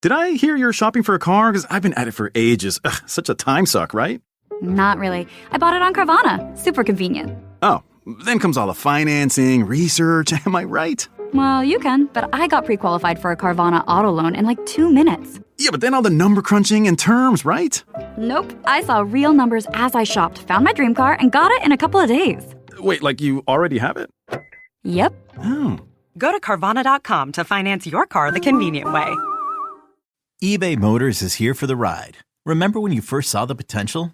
Did I hear you're shopping for a car? Because I've been at it for ages. Ugh, such a time suck, right? Not really. I bought it on Carvana. Super convenient. Oh, then comes all the financing, research. Am I right? Well, you can, but I got pre-qualified for a Carvana auto loan in like 2 minutes. Yeah, but then all the number crunching and terms, right? Nope. I saw real numbers as I shopped, found my dream car, and got it in a couple of days. Wait, like you already have it? Yep. Oh. Go to Carvana.com to finance your car the convenient way. eBay Motors is here for the ride. Remember when you first saw the potential?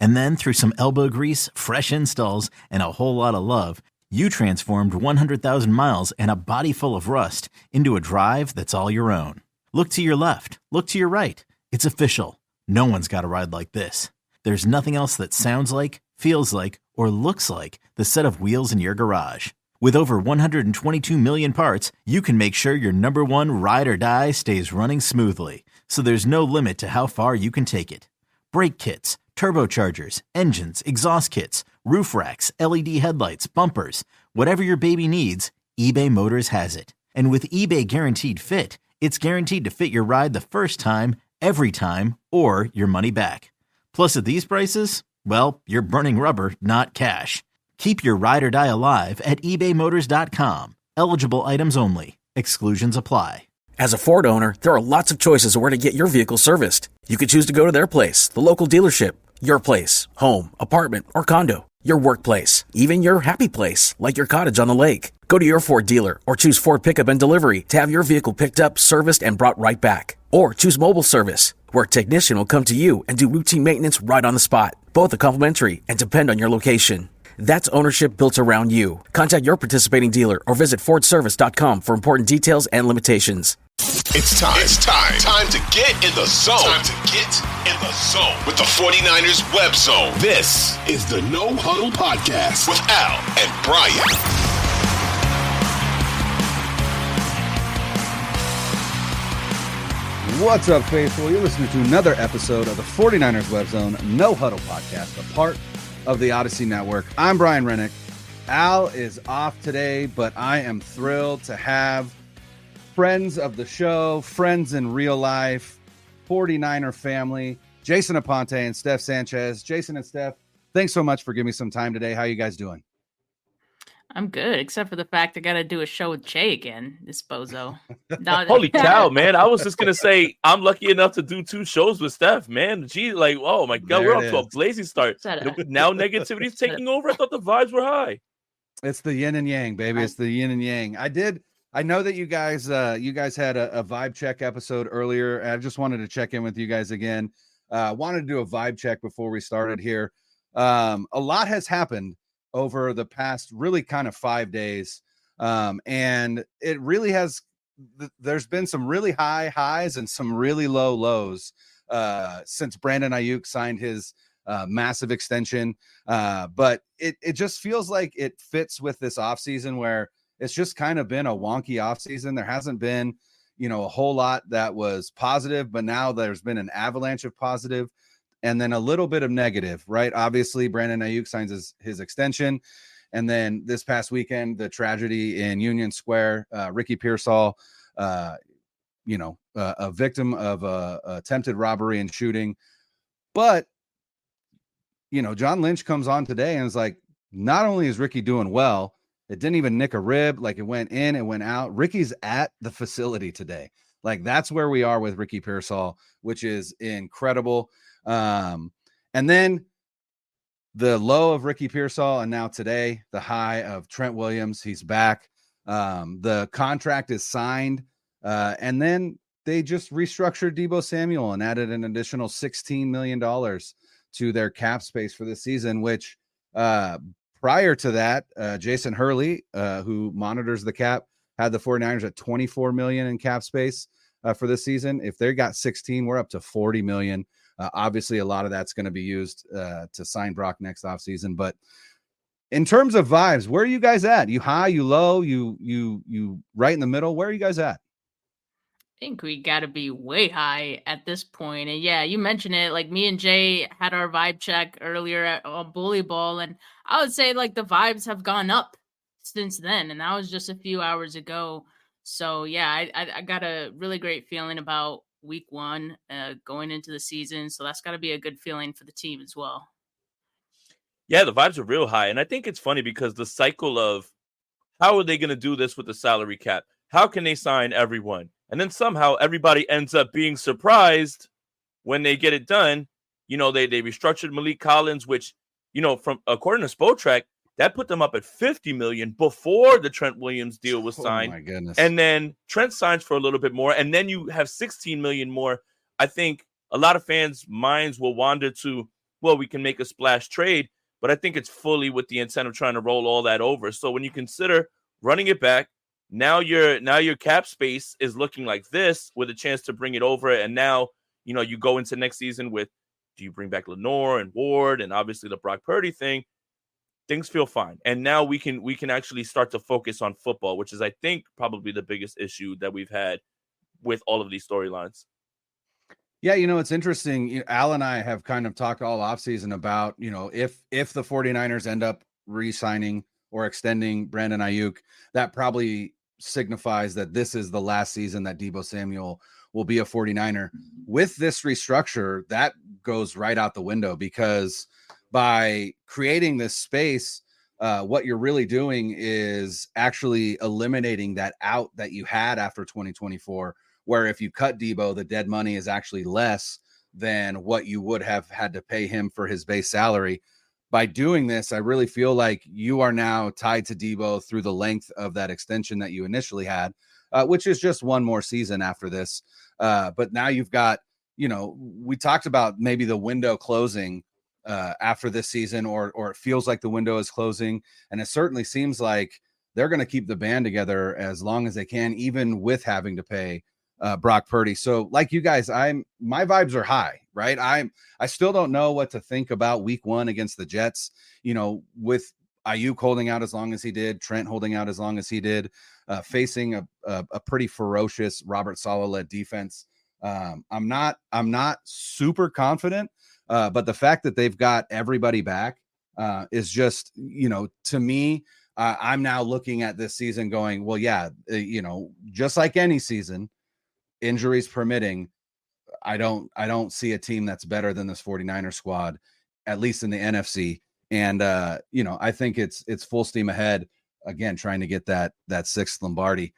And then through some elbow grease, fresh installs, and a whole lot of love, you transformed 100,000 miles and a body full of rust into a drive that's all your own. Look to your left. Look to your right. It's official. No one's got a ride like this. There's nothing else that sounds like, feels like, or looks like the set of wheels in your garage. With over 122 million parts, you can make sure your number one ride or die stays running smoothly. So there's no limit to how far you can take it. Brake kits, turbochargers, engines, exhaust kits, roof racks, LED headlights, bumpers, whatever your baby needs, eBay Motors has it. And with eBay Guaranteed Fit, it's guaranteed to fit your ride the first time, every time, or your money back. Plus at these prices, well, you're burning rubber, not cash. Keep your ride or die alive at ebaymotors.com. Eligible items only. Exclusions apply. As a Ford owner, there are lots of choices of where to get your vehicle serviced. You could choose to go to their place, the local dealership, your place, home, apartment, or condo, your workplace, even your happy place, like your cottage on the lake. Go to your Ford dealer or choose Ford Pickup and Delivery to have your vehicle picked up, serviced, and brought right back. Or choose mobile service, where a technician will come to you and do routine maintenance right on the spot. Both are complimentary and depend on your location. That's ownership built around you. Contact your participating dealer or visit FordService.com for important details and limitations. It's time to get in the zone. Time to get in the zone with the 49ers Web Zone. This is the No Huddle Podcast with Al and Brian. What's up, faithful? You're listening to another episode of the 49ers Web Zone No Huddle Podcast, a part of the Odyssey Network. I'm Brian Renick. Al is off today, but I am thrilled to have friends of the show, friends in real life, 49er family, Jason Aponte and Steph Sanchez. Jason and Steph, thanks so much for giving me some time today. How you guys doing? I'm good, except for the fact I got to do a show with Jay again, this bozo. Holy cow, man. I was just going to say, I'm lucky enough to do 2 shows with Steph, man. Gee, like, oh my God, we're up to a blazing start. Now negativity's taking over. I thought the vibes were high. It's the yin and yang, baby. It's the yin and yang. I know that you guys had a vibe check episode earlier. I just wanted to check in with you guys again. Wanted to do a vibe check before we started here. A lot has happened over the past really kind of 5 days. And it really has, there's been some really high highs and some really low lows since Brandon Ayuk signed his massive extension. But it just feels like it fits with this offseason where it's just kind of been a wonky offseason. There hasn't been, a whole lot that was positive, but now there's been an avalanche of positive and then a little bit of negative, right? Obviously, Brandon Ayuk signs his extension. And then this past weekend, the tragedy in Union Square, Ricky Pearsall, a victim of attempted robbery and shooting. But, John Lynch comes on today and is like, not only is Ricky doing well, it didn't even nick a rib. Like it went in, it went out. Ricky's at the facility today. Like that's where we are with Ricky Pearsall, which is incredible. And then the low of Ricky Pearsall, and now today, the high of Trent Williams. He's back. The contract is signed. And then they just restructured Deebo Samuel and added an additional $16 million to their cap space for this season, which prior to that, Jason Hurley, who monitors the cap, had the 49ers at $24 million in cap space for this season. If they got 16, we're up to $40 million. Obviously, a lot of that's going to be used to sign Brock next offseason. But in terms of vibes, where are you guys at? You high, you low, you right in the middle? Where are you guys at? I think we got to be way high at this point. And yeah, you mentioned it. Like me and Jay had our vibe check earlier at Bully Ball, and I would say like the vibes have gone up since then, and that was just a few hours ago. So yeah, I got a really great feeling about week 1 going into the season. So that's got to be a good feeling for the team as well. Yeah, the vibes are real high. And I think it's funny because the cycle of how are they going to do this with the salary cap? How can they sign everyone? And then somehow everybody ends up being surprised when they get it done. You know, they restructured Malik Collins, which, you know, from according to Spotrac, that put them up at $50 million before the Trent Williams deal was signed. Oh my goodness. And then Trent signs for a little bit more, and then you have $16 million more. I think a lot of fans' minds will wander to, well, we can make a splash trade, but I think it's fully with the intent of trying to roll all that over. So when you consider running it back, now your cap space is looking like this with a chance to bring it over. And now, you know, you go into next season with, do you bring back Lenore and Ward and obviously the Brock Purdy thing? Things feel fine. And now we can actually start to focus on football, which is, I think, probably the biggest issue that we've had with all of these storylines. Yeah, you know, it's interesting. Al and I have kind of talked all offseason about, you know, if the 49ers end up re-signing or extending Brandon Ayuk, that probably signifies that this is the last season that Deebo Samuel will be a 49er. With this restructure, that goes right out the window, because by creating this space, what you're really doing is actually eliminating that out that you had after 2024, where if you cut Deebo, the dead money is actually less than what you would have had to pay him for his base salary. By doing this, I really feel like you are now tied to Deebo through the length of that extension that you initially had, which is just one more season after this. But now you've got, you know, we talked about maybe the window closing after this season, or it feels like the window is closing. And it certainly seems like they're going to keep the band together as long as they can, even with having to pay Brock Purdy. So like you guys, my vibes are high, right? I still don't know what to think about week 1 against the Jets, you know, with Ayuk holding out as long as he did, Trent holding out as long as he did, facing a pretty ferocious Robert Saleh-led defense. I'm not super confident, but the fact that they've got everybody back is just, you know, to me, I'm now looking at this season going, well, yeah, you know, just like any season, injuries permitting, I don't see a team that's better than this 49er squad, at least in the NFC. And you know, I think it's full steam ahead again, trying to get that 6th Lombardi.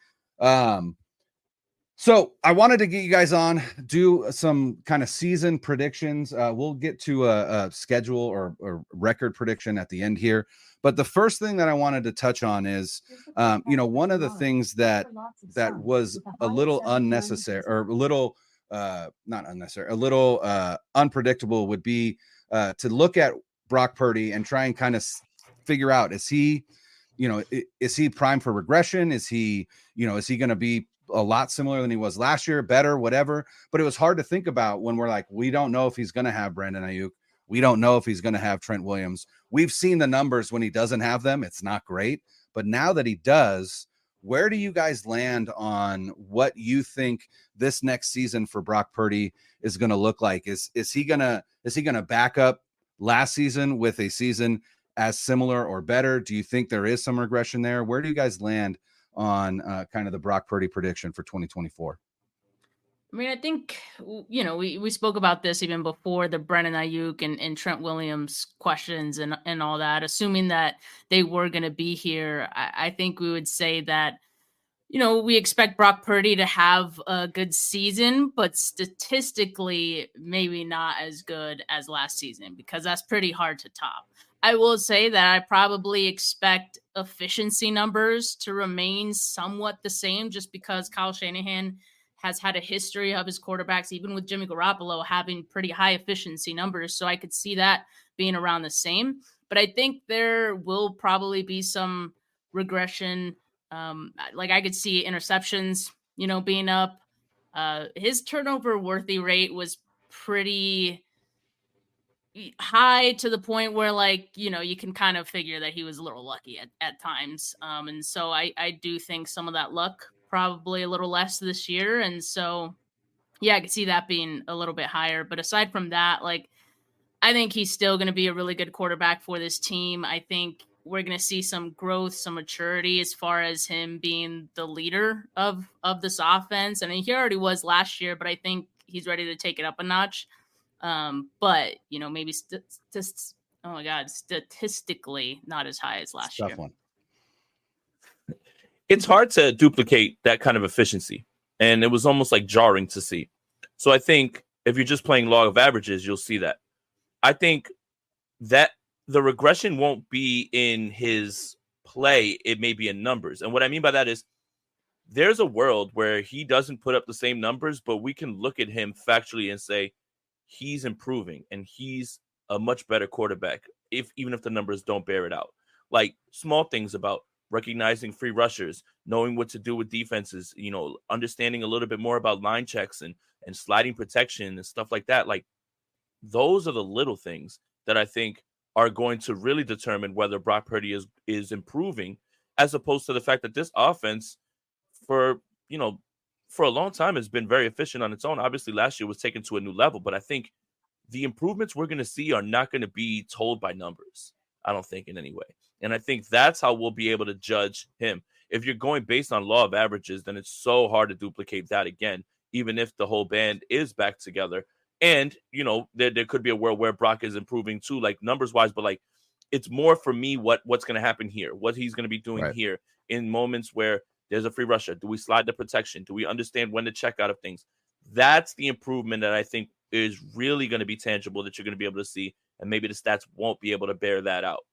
So I wanted to get you guys on, do some kind of season predictions. We'll get to a schedule or record prediction at the end here. But the first thing that I wanted to touch on is, you know, one of the things that was a little unnecessary, or a little not unnecessary, a little unpredictable would be to look at Brock Purdy and try and kind of figure out, is he primed for regression? Is he going to be a lot similar than he was last year, better, whatever? But it was hard to think about when we're like, we don't know if he's going to have Brandon Ayuk. We don't know if he's going to have Trent Williams. We've seen the numbers when he doesn't have them. It's not great. But now that he does, where do you guys land on what you think this next season for Brock Purdy is going to look like? Is he going to back up last season with a season as similar or better? Do you think there is some regression there? Where do you guys land on kind of the Brock Purdy prediction for 2024? I mean, I think, you know, we spoke about this even before the Brandon Ayuk and Trent Williams questions and all that. Assuming that they were going to be here, I think we would say that, you know, we expect Brock Purdy to have a good season, but statistically maybe not as good as last season, because that's pretty hard to top. I will say that I probably expect efficiency numbers to remain somewhat the same, just because Kyle Shanahan has had a history of his quarterbacks, even with Jimmy Garoppolo, having pretty high efficiency numbers. So I could see that being around the same. But I think there will probably be some regression. Like I could see interceptions, you know, being up. His turnover worthy rate was pretty high, to the point where, like, you know, you can kind of figure that he was a little lucky at times. And so I do think some of that luck probably a little less this year. And so, yeah, I could see that being a little bit higher. But aside from that, like, I think he's still going to be a really good quarterback for this team. I think we're going to see some growth, some maturity as far as him being the leader of this offense. I mean, he already was last year, but I think he's ready to take it up a notch. But maybe statistically not as high as last year. It's hard to duplicate that kind of efficiency, and it was almost like jarring to see. So I think if you're just playing log of averages, you'll see that. I think that the regression won't be in his play. It may be in numbers. And what I mean by that is there's a world where he doesn't put up the same numbers, but we can look at him factually and say he's improving and he's a much better quarterback, even if the numbers don't bear it out. Like small things about recognizing free rushers, knowing what to do with defenses, understanding a little bit more about line checks and sliding protection and stuff like that. Like those are the little things that I think are going to really determine whether Brock Purdy is improving, as opposed to the fact that this offense for a long time has been very efficient on its own. Obviously last year was taken to a new level, but I think the improvements we're going to see are not going to be told by numbers. I don't think in any way. And I think that's how we'll be able to judge him. If you're going based on law of averages, then it's so hard to duplicate that again, even if the whole band is back together. And, there could be a world where Brock is improving too, like numbers wise, but like it's more for me what's going to happen here, what he's going to be doing here in moments where there's a free rusher. Do we slide the protection? Do we understand when to check out of things? That's the improvement that I think is really going to be tangible that you're going to be able to see. And maybe the stats won't be able to bear that out.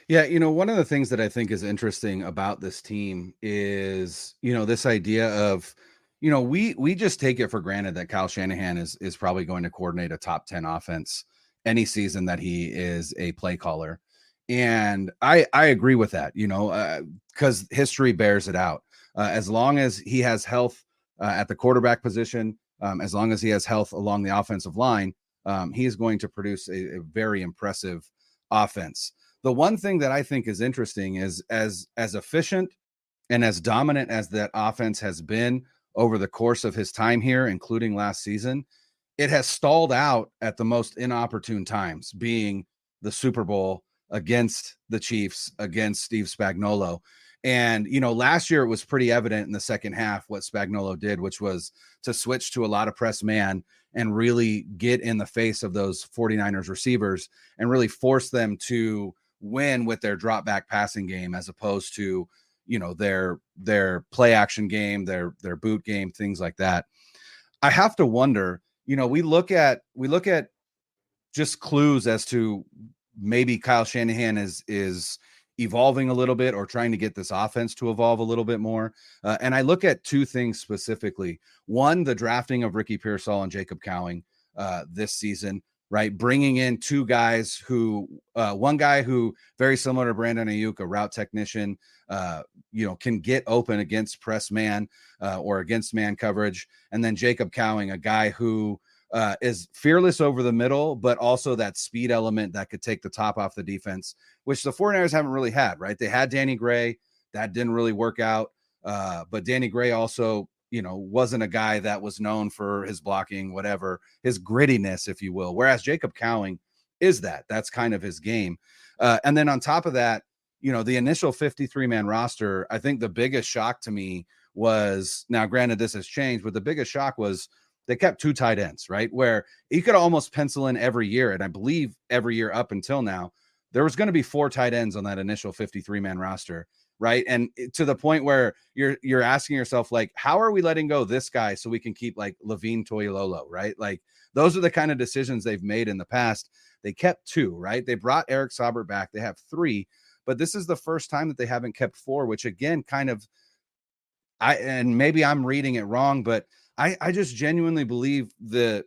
Yeah. One of the things that I think is interesting about this team is, this idea of, we just take it for granted that Kyle Shanahan is probably going to coordinate a top 10 offense any season that he is a play caller. And I agree with that, because history bears it out. As long as he has health at the quarterback position, as long as he has health along the offensive line, he is going to produce a very impressive offense. The one thing that I think is interesting is as efficient and as dominant as that offense has been over the course of his time here, including last season, it has stalled out at the most inopportune times, being the Super Bowl against the Chiefs, against Steve Spagnuolo. And, last year it was pretty evident in the second half what Spagnuolo did, which was to switch to a lot of press man and really get in the face of those 49ers receivers and really force them to win with their drop back passing game, as opposed to, their play action game, their boot game, things like that. I have to wonder, we look at just clues as to maybe Kyle Shanahan is evolving a little bit or trying to get this offense to evolve a little bit more. And I look at two things specifically. One, the drafting of Ricky Pearsall and Jacob Cowing this season, right? Bringing in two guys who, one guy who very similar to Brandon Ayuk, a route technician, can get open against press man or against man coverage. And then Jacob Cowing, a guy who is fearless over the middle, but also that speed element that could take the top off the defense, which the 49ers haven't really had, right? They had Danny Gray. That didn't really work out. But Danny Gray also, wasn't a guy that was known for his blocking, whatever, his grittiness, if you will. Whereas Jacob Cowing is that's kind of his game. And then on top of that, the initial 53-man roster, I think the biggest shock to me was, now granted this has changed, but the biggest shock was they kept two tight ends, right? Where you could almost pencil in every year. And I believe every year up until now, there was going to be 4 tight ends on that initial 53-man roster. Right. And to the point where you're asking yourself, like, how are we letting go this guy so we can keep like Levine Toilolo, right? Like those are the kind of decisions they've made in the past. They kept 2, right? They brought Eric Saubert back. They have 3, but this is the first time that they haven't kept 4, which again, kind of, and maybe I'm reading it wrong, but I just genuinely believe that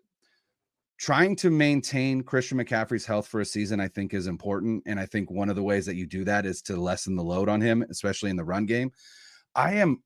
trying to maintain Christian McCaffrey's health for a season, I think, is important. And I think one of the ways that you do that is to lessen the load on him, especially in the run game. I'm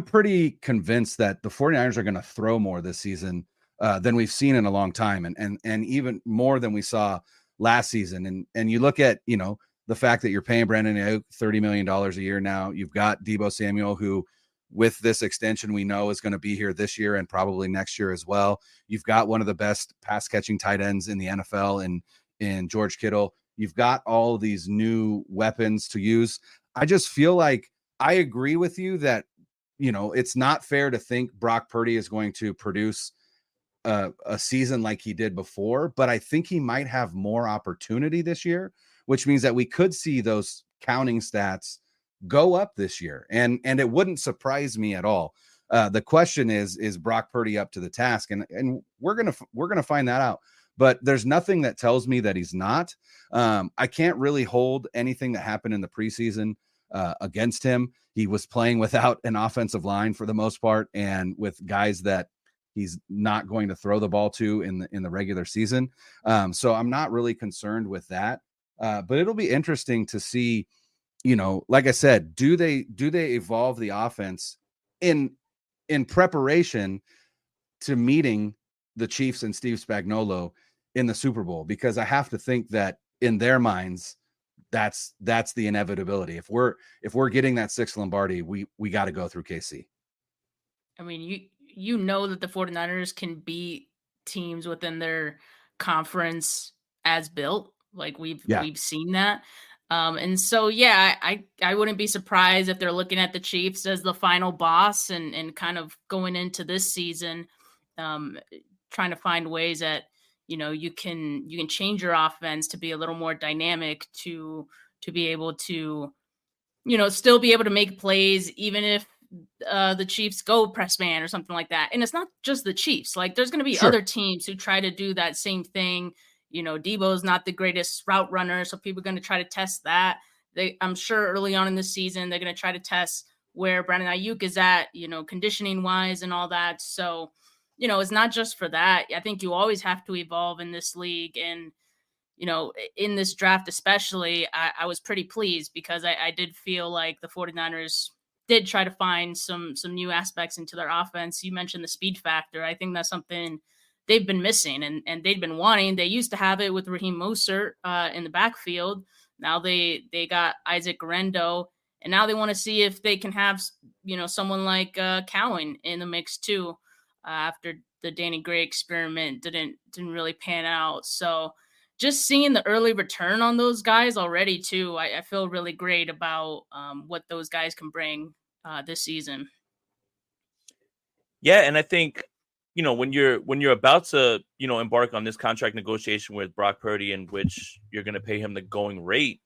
pretty convinced that the 49ers are going to throw more this season than we've seen in a long time. And even more than we saw last season. And you look at, the fact that you're paying Brandon Ayuk $30 million a year now. You've got Deebo Samuel, who with this extension, we know is going to be here this year and probably next year as well. You've got one of the best pass catching tight ends in the NFL in George Kittle. You've got all these new weapons to use. I just feel like I agree with you that, it's not fair to think Brock Purdy is going to produce a season like he did before, but I think he might have more opportunity this year, which means that we could see those counting stats go up this year. And it wouldn't surprise me at all. The question is Brock Purdy up to the task? And we're going to find that out, but there's nothing that tells me that he's not. I can't really hold anything that happened in the preseason against him. He was playing without an offensive line for the most part, and with guys that he's not going to throw the ball to in the regular season. So I'm not really concerned with that. But it'll be interesting to see, like I said, do they evolve the offense in preparation to meeting the Chiefs and Steve Spagnuolo in the Super Bowl? Because I have to think that in their minds, that's the inevitability. If we're getting that 6th Lombardi, we got to go through KC. I mean, you know that the 49ers can beat teams within their conference as built. Like we've seen that. And so, I wouldn't be surprised if they're looking at the Chiefs as the final boss and kind of going into this season, trying to find ways that, you can change your offense to be a little more dynamic to be able to, still be able to make plays, even if the Chiefs go press man or something like that. And it's not just the Chiefs. Like there's going to be other teams who try to do that same thing. Debo's not the greatest route runner, so people are going to try to test that. I'm sure early on in the season, they're going to try to test where Brandon Ayuk is at, conditioning wise and all that. So, it's not just for that. I think you always have to evolve in this league. And, in this draft, especially, I was pretty pleased because I did feel like the 49ers did try to find some new aspects into their offense. You mentioned the speed factor. I think that's something they've been missing and they've been wanting. They used to have it with Raheem Mostert in the backfield. Now they got Isaac Guerendo, and now they want to see if they can have, someone like Cowan in the mix too, after the Danny Gray experiment didn't really pan out. So just seeing the early return on those guys already too, I feel really great about what those guys can bring this season. Yeah, and I think, when you're about to, embark on this contract negotiation with Brock Purdy, in which you're going to pay him the going rate,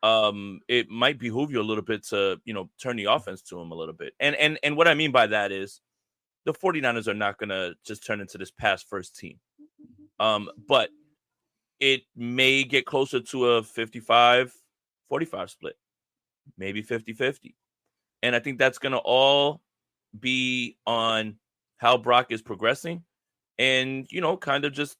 it might behoove you a little bit to, turn the offense to him a little bit. And what I mean by that is the 49ers are not going to just turn into this pass first team. But it may get closer to a 55-45 split, maybe 50-50. And I think that's going to all be on how Brock is progressing. And, kind of just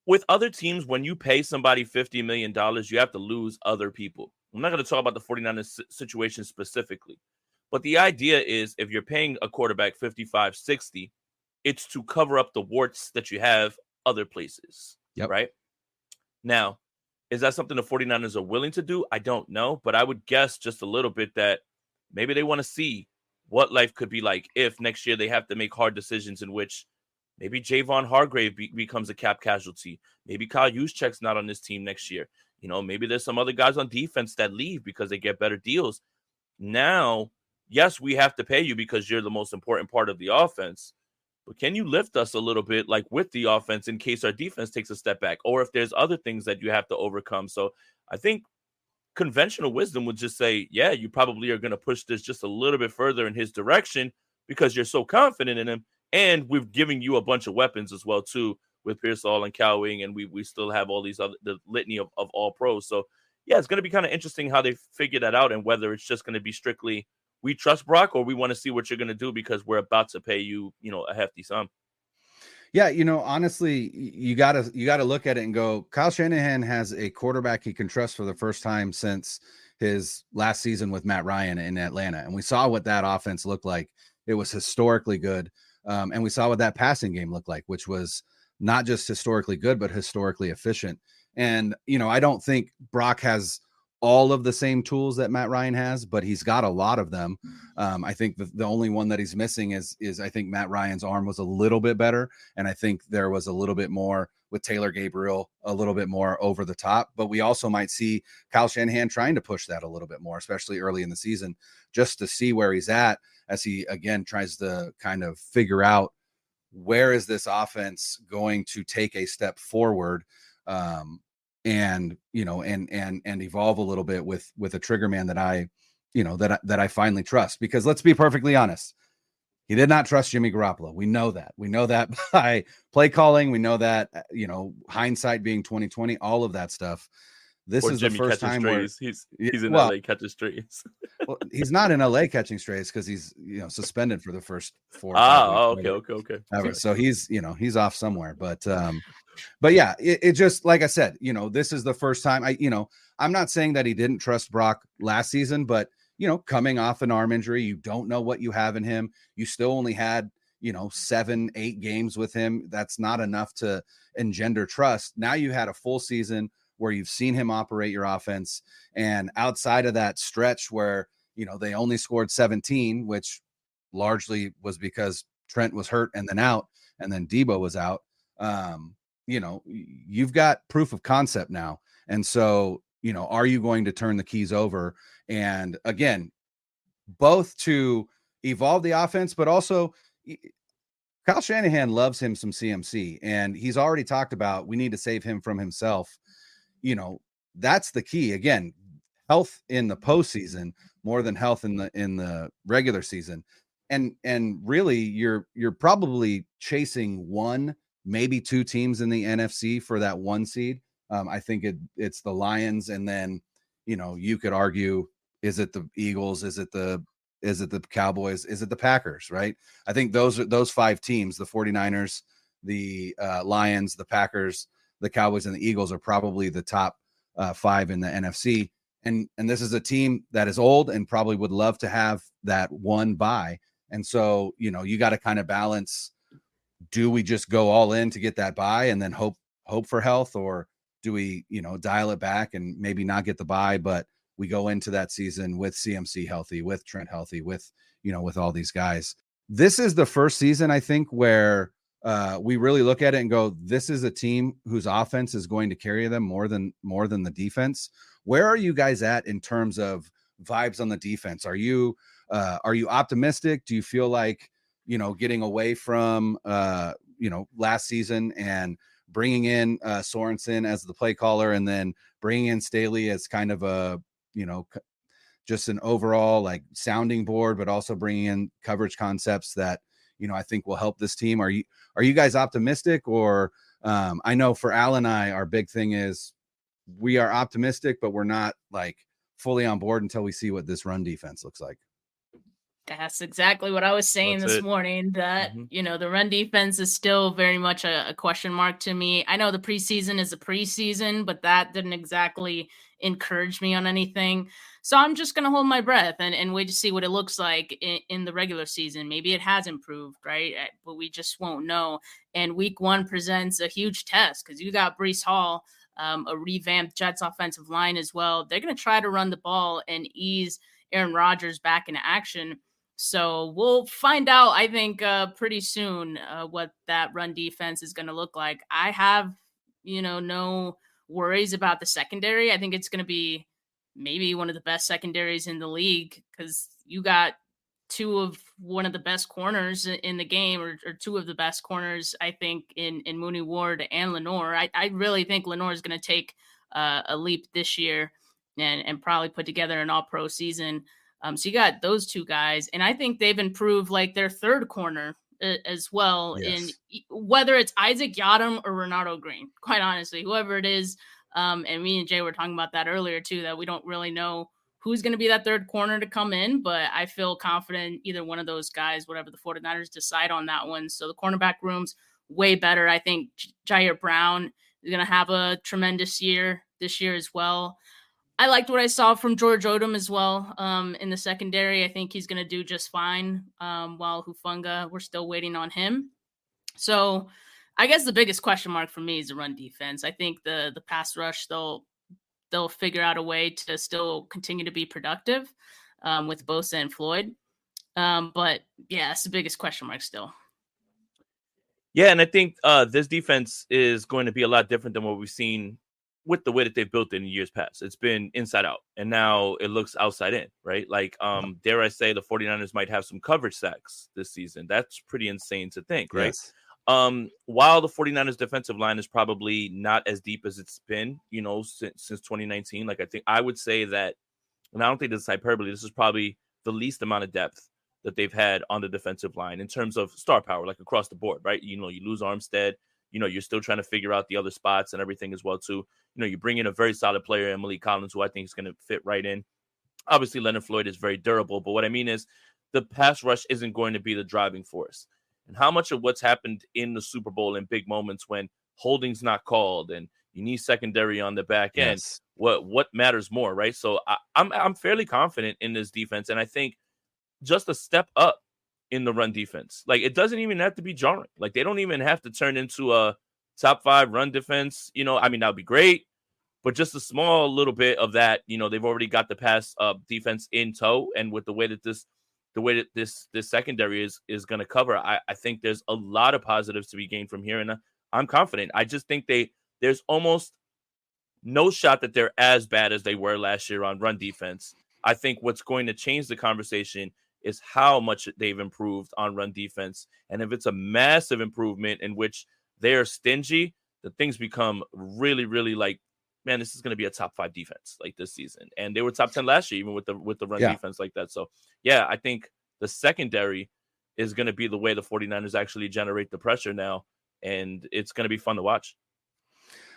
with other teams, when you pay somebody $50 million, you have to lose other people. I'm not going to talk about the 49ers situation specifically, but the idea is if you're paying a quarterback 55-60, it's to cover up the warts that you have other places. Yep. Right? Now, is that something the 49ers are willing to do? I don't know, but I would guess just a little bit that maybe they want to see what life could be like if next year they have to make hard decisions in which maybe Javon Hargrave becomes a cap casualty. Maybe Kyle Juszczyk's not on this team next year. Maybe there's some other guys on defense that leave because they get better deals. Now, yes, we have to pay you because you're the most important part of the offense, but can you lift us a little bit like with the offense in case our defense takes a step back or if there's other things that you have to overcome? So I think conventional wisdom would just say, yeah, you probably are going to push this just a little bit further in his direction because you're so confident in him. And we're giving you a bunch of weapons as well, too, with Pearsall and Cowing. And we still have all these other, the litany of all pros. So, yeah, it's going to be kind of interesting how they figure that out and whether it's just going to be strictly we trust Brock or we want to see what you're going to do because we're about to pay you, a hefty sum. Yeah, honestly, you gotta look at it and go, Kyle Shanahan has a quarterback he can trust for the first time since his last season with Matt Ryan in Atlanta. And we saw what that offense looked like. It was historically good. And we saw what that passing game looked like, which was not just historically good, but historically efficient. And, I don't think Brock has all of the same tools that Matt Ryan has, but he's got a lot of them. I think the only one that he's missing is I think Matt Ryan's arm was a little bit better. And I think there was a little bit more with Taylor Gabriel, a little bit more over the top, but we also might see Kyle Shanahan trying to push that a little bit more, especially early in the season, just to see where he's at. as he again tries to kind of figure out where is this offense going to take a step forward, and evolve a little bit with a trigger man that I finally trust. Because let's be perfectly honest, he did not trust Jimmy Garoppolo. We know that by play calling. We know that, hindsight being 2020, all of that stuff. This is Jimmy the first time where he's in LA catching strays. Well, he's not in LA catching strays because he's suspended for the first 4 or 5 weeks. Okay. So he's off somewhere. But yeah, it just, like I said, this is the first time I'm not saying that he didn't trust Brock last season, but coming off an arm injury, you don't know what you have in him. You still only had 7-8 games with him. That's not enough to engender trust. Now you had a full season where you've seen him operate your offense. And outside of that stretch where, they only scored 17, which largely was because Trent was hurt and then out, and then Debo was out. You've got proof of concept now. And so, are you going to turn the keys over? And again, both to evolve the offense, but also Kyle Shanahan loves him some CMC, and he's already talked about, we need to save him from himself. That's the key. Again, health in the postseason more than health in the regular season. And really you're probably chasing one, maybe two teams in the NFC for that 1 seed. I think it's the Lions. And then, you could argue, is it the Eagles? Is it the Cowboys? Is it the Packers? Right. I think those 5 teams, the 49ers, the Lions, the Packers, the Cowboys, and the Eagles, are probably the top 5 in the NFC. And this is a team that is old and probably would love to have that 1 bye. And so, you got to kind of balance, do we just go all in to get that bye and then hope for health, or do we, dial it back and maybe not get the bye, but we go into that season with CMC healthy, with Trent healthy, with all these guys. This is the first season, I think, where we really look at it and go, this is a team whose offense is going to carry them more than the defense. Where are you guys at in terms of vibes on the defense? Are you optimistic? Do you feel like, getting away from, last season and bringing in Sorensen as the play caller, and then bringing in Staley as kind of a, just an overall like sounding board, but also bringing in coverage concepts that, I think will help this team? Are you guys optimistic? Or I know for Al and I, our big thing is we are optimistic, but we're not like fully on board until we see what this run defense looks like. That's exactly what I was saying this morning, that, the run defense is still very much a question mark to me. I know the preseason is a preseason, but that didn't exactly encourage me on anything. So I'm just going to hold my breath and wait to see what it looks like in the regular season. Maybe it has improved, right? But we just won't know. And week 1 presents a huge test because you got Breece Hall, a revamped Jets offensive line as well. They're going to try to run the ball and ease Aaron Rodgers back into action. So we'll find out, I think, pretty soon what that run defense is going to look like. I have, no worries about the secondary. I think it's going to be maybe one of the best secondaries in the league because you got one of the best corners in the game, or 2 of the best corners, I think, in Mooney Ward and Lenore. I really think Lenore is going to take a leap this year and probably put together an all-pro season. So you got those 2 guys, and I think they've improved like their third corner as well. Yes. In whether it's Isaac Yiadom or Renato Green, quite honestly, whoever it is. And me and Jay were talking about that earlier too, that we don't really know who's going to be that third corner to come in, but I feel confident either one of those guys, whatever the 49ers decide on that one. So the cornerback room's way better. I think Jair Brown is going to have a tremendous year this year as well. I liked what I saw from George Odom as well in the secondary. I think he's going to do just fine while Hufanga, we're still waiting on him. So I guess the biggest question mark for me is the run defense. I think the pass rush, they'll figure out a way to still continue to be productive with Bosa and Floyd. But yeah, it's the biggest question mark still. Yeah, and I think this defense is going to be a lot different than what we've seen with the way that they've built it in years past. It's been inside out, and now it looks outside in, right? Like, dare I say the 49ers might have some coverage sacks this season. That's pretty insane to think, right? Yes. While the 49ers defensive line is probably not as deep as it's been, since 2019, like I would say that, and I don't think this is hyperbole, this is probably the least amount of depth that they've had on the defensive line in terms of star power, like across the board, right? You lose Armstead, you're still trying to figure out the other spots and everything as well, too. You bring in a very solid player, Emily Collins, who I think is going to fit right in. Obviously, Leonard Floyd is very durable, but what I mean is the pass rush isn't going to be the driving force. And how much of what's happened in the Super Bowl in big moments when holding's not called and you need secondary on the back end, Yes. what matters more, right? So I'm fairly confident in this defense, and I think just a step up in the run defense. Like, it doesn't even have to be jarring. Like, they don't even have to turn into a top 5 run defense. I mean, that would be great, but just a small little bit of that. They've already got the pass defense in tow, and with the way that this secondary is going to cover, I think there's a lot of positives to be gained from here, and I'm confident. I just think there's almost no shot that they're as bad as they were last year on run defense. I think what's going to change the conversation is how much they've improved on run defense. And if it's a massive improvement in which they're stingy, the things become really, really like, man, this is going to be a top 5 defense like this season. And they were top 10 last year, even with the run defense like that. So, yeah, I think the secondary is going to be the way the 49ers actually generate the pressure now. And it's going to be fun to watch.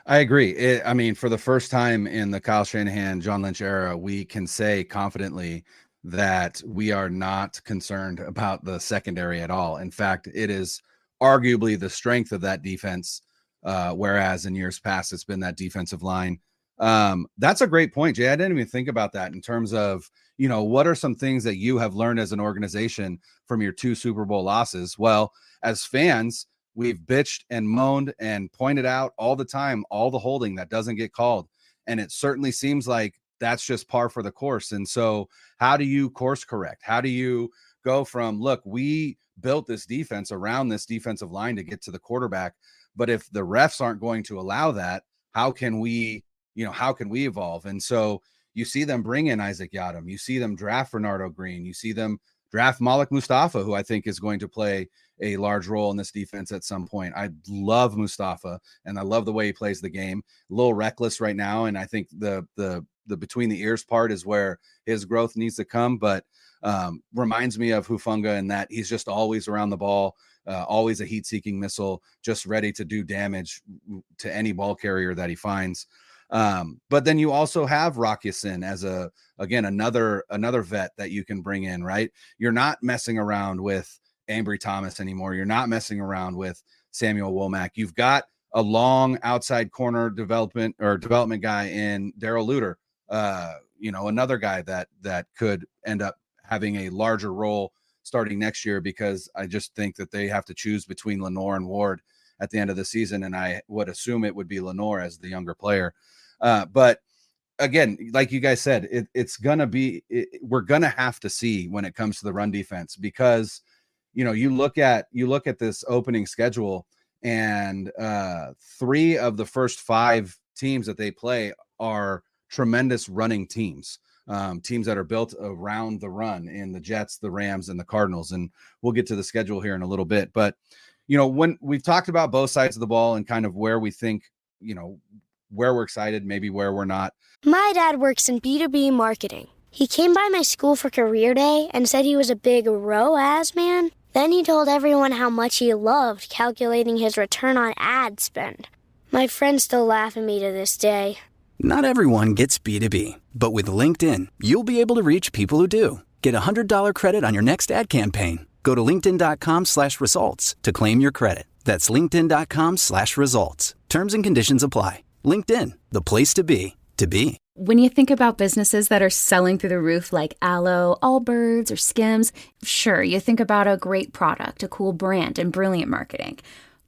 I agree. I mean, for the first time in the Kyle Shanahan, John Lynch era, we can say confidently that we are not concerned about the secondary at all. In fact, it is arguably the strength of that defense, whereas in years past, it's been that defensive line. That's a great point, Jay. I didn't even think about that in terms of, what are some things that you have learned as an organization from your 2 Super Bowl losses? Well, as fans, we've bitched and moaned and pointed out all the time, all the holding that doesn't get called. And it certainly seems like that's just par for the course. And so how do you course correct? How do you go from, look, we built this defense around this defensive line to get to the quarterback, but if the refs aren't going to allow that, how can we evolve? And so you see them bring in Isaac Yiadom. You see them draft Renardo Green. You see them draft Malik Mustafa, who I think is going to play a large role in this defense at some point. I love Mustafa, and I love the way he plays the game. A little reckless right now, and I think the between the ears part is where his growth needs to come, but reminds me of Hufanga in that he's just always around the ball, always a heat-seeking missile, just ready to do damage to any ball carrier that he finds. But then you also have Rock Ya-Sin as another vet that you can bring in, right? You're not messing around with Ambry Thomas anymore. You're not messing around with Samuel Womack. You've got a long outside corner development guy in Darrell Luter. Another guy that could end up having a larger role starting next year, because I just think that they have to choose between Lenore and Ward at the end of the season. And I would assume it would be Lenore as the younger player. But again, like you guys said, we're going to have to see when it comes to the run defense, because, you look at this opening schedule, and 3 of the first 5 teams that they play are tremendous running teams, teams that are built around the run, in the Jets, the Rams, and the Cardinals. And we'll get to the schedule here in a little bit. But, when we've talked about both sides of the ball and kind of where we think, where we're excited, maybe where we're not. My dad works in B2B marketing. He came by my school for career day and said he was a big ROAS man. Then he told everyone how much he loved calculating his return on ad spend. My friends still laugh at me to this day. Not everyone gets B2B, but with LinkedIn, you'll be able to reach people who do. Get $100 credit on your next ad campaign. Go to linkedin.com/results to claim your credit. That's linkedin.com/results. Terms and conditions apply. LinkedIn, the place to be, to be. When you think about businesses that are selling through the roof like Aloe, Allbirds, or Skims, sure, you think about a great product, a cool brand, and brilliant marketing.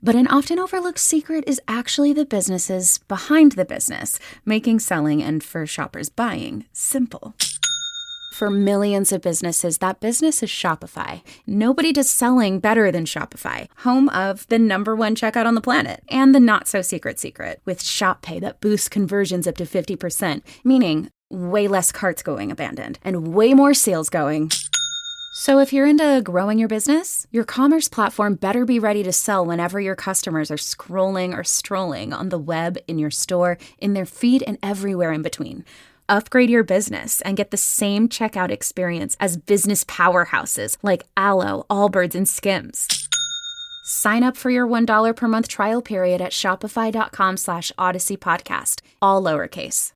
But an often overlooked secret is actually the businesses behind the business, making selling and, for shoppers, buying simple. For millions of businesses, that business is Shopify. Nobody does selling better than Shopify, home of the #1 checkout on the planet and the not-so-secret secret with Shop Pay that boosts conversions up to 50%, meaning way less carts going abandoned and way more sales going. So if you're into growing your business, your commerce platform better be ready to sell whenever your customers are scrolling or strolling on the web, in your store, in their feed, and everywhere in between. Upgrade your business and get the same checkout experience as business powerhouses like Alo, Allbirds, and Skims. Sign up for your $1 per month trial period at shopify.com/Odyssey Podcast, all lowercase.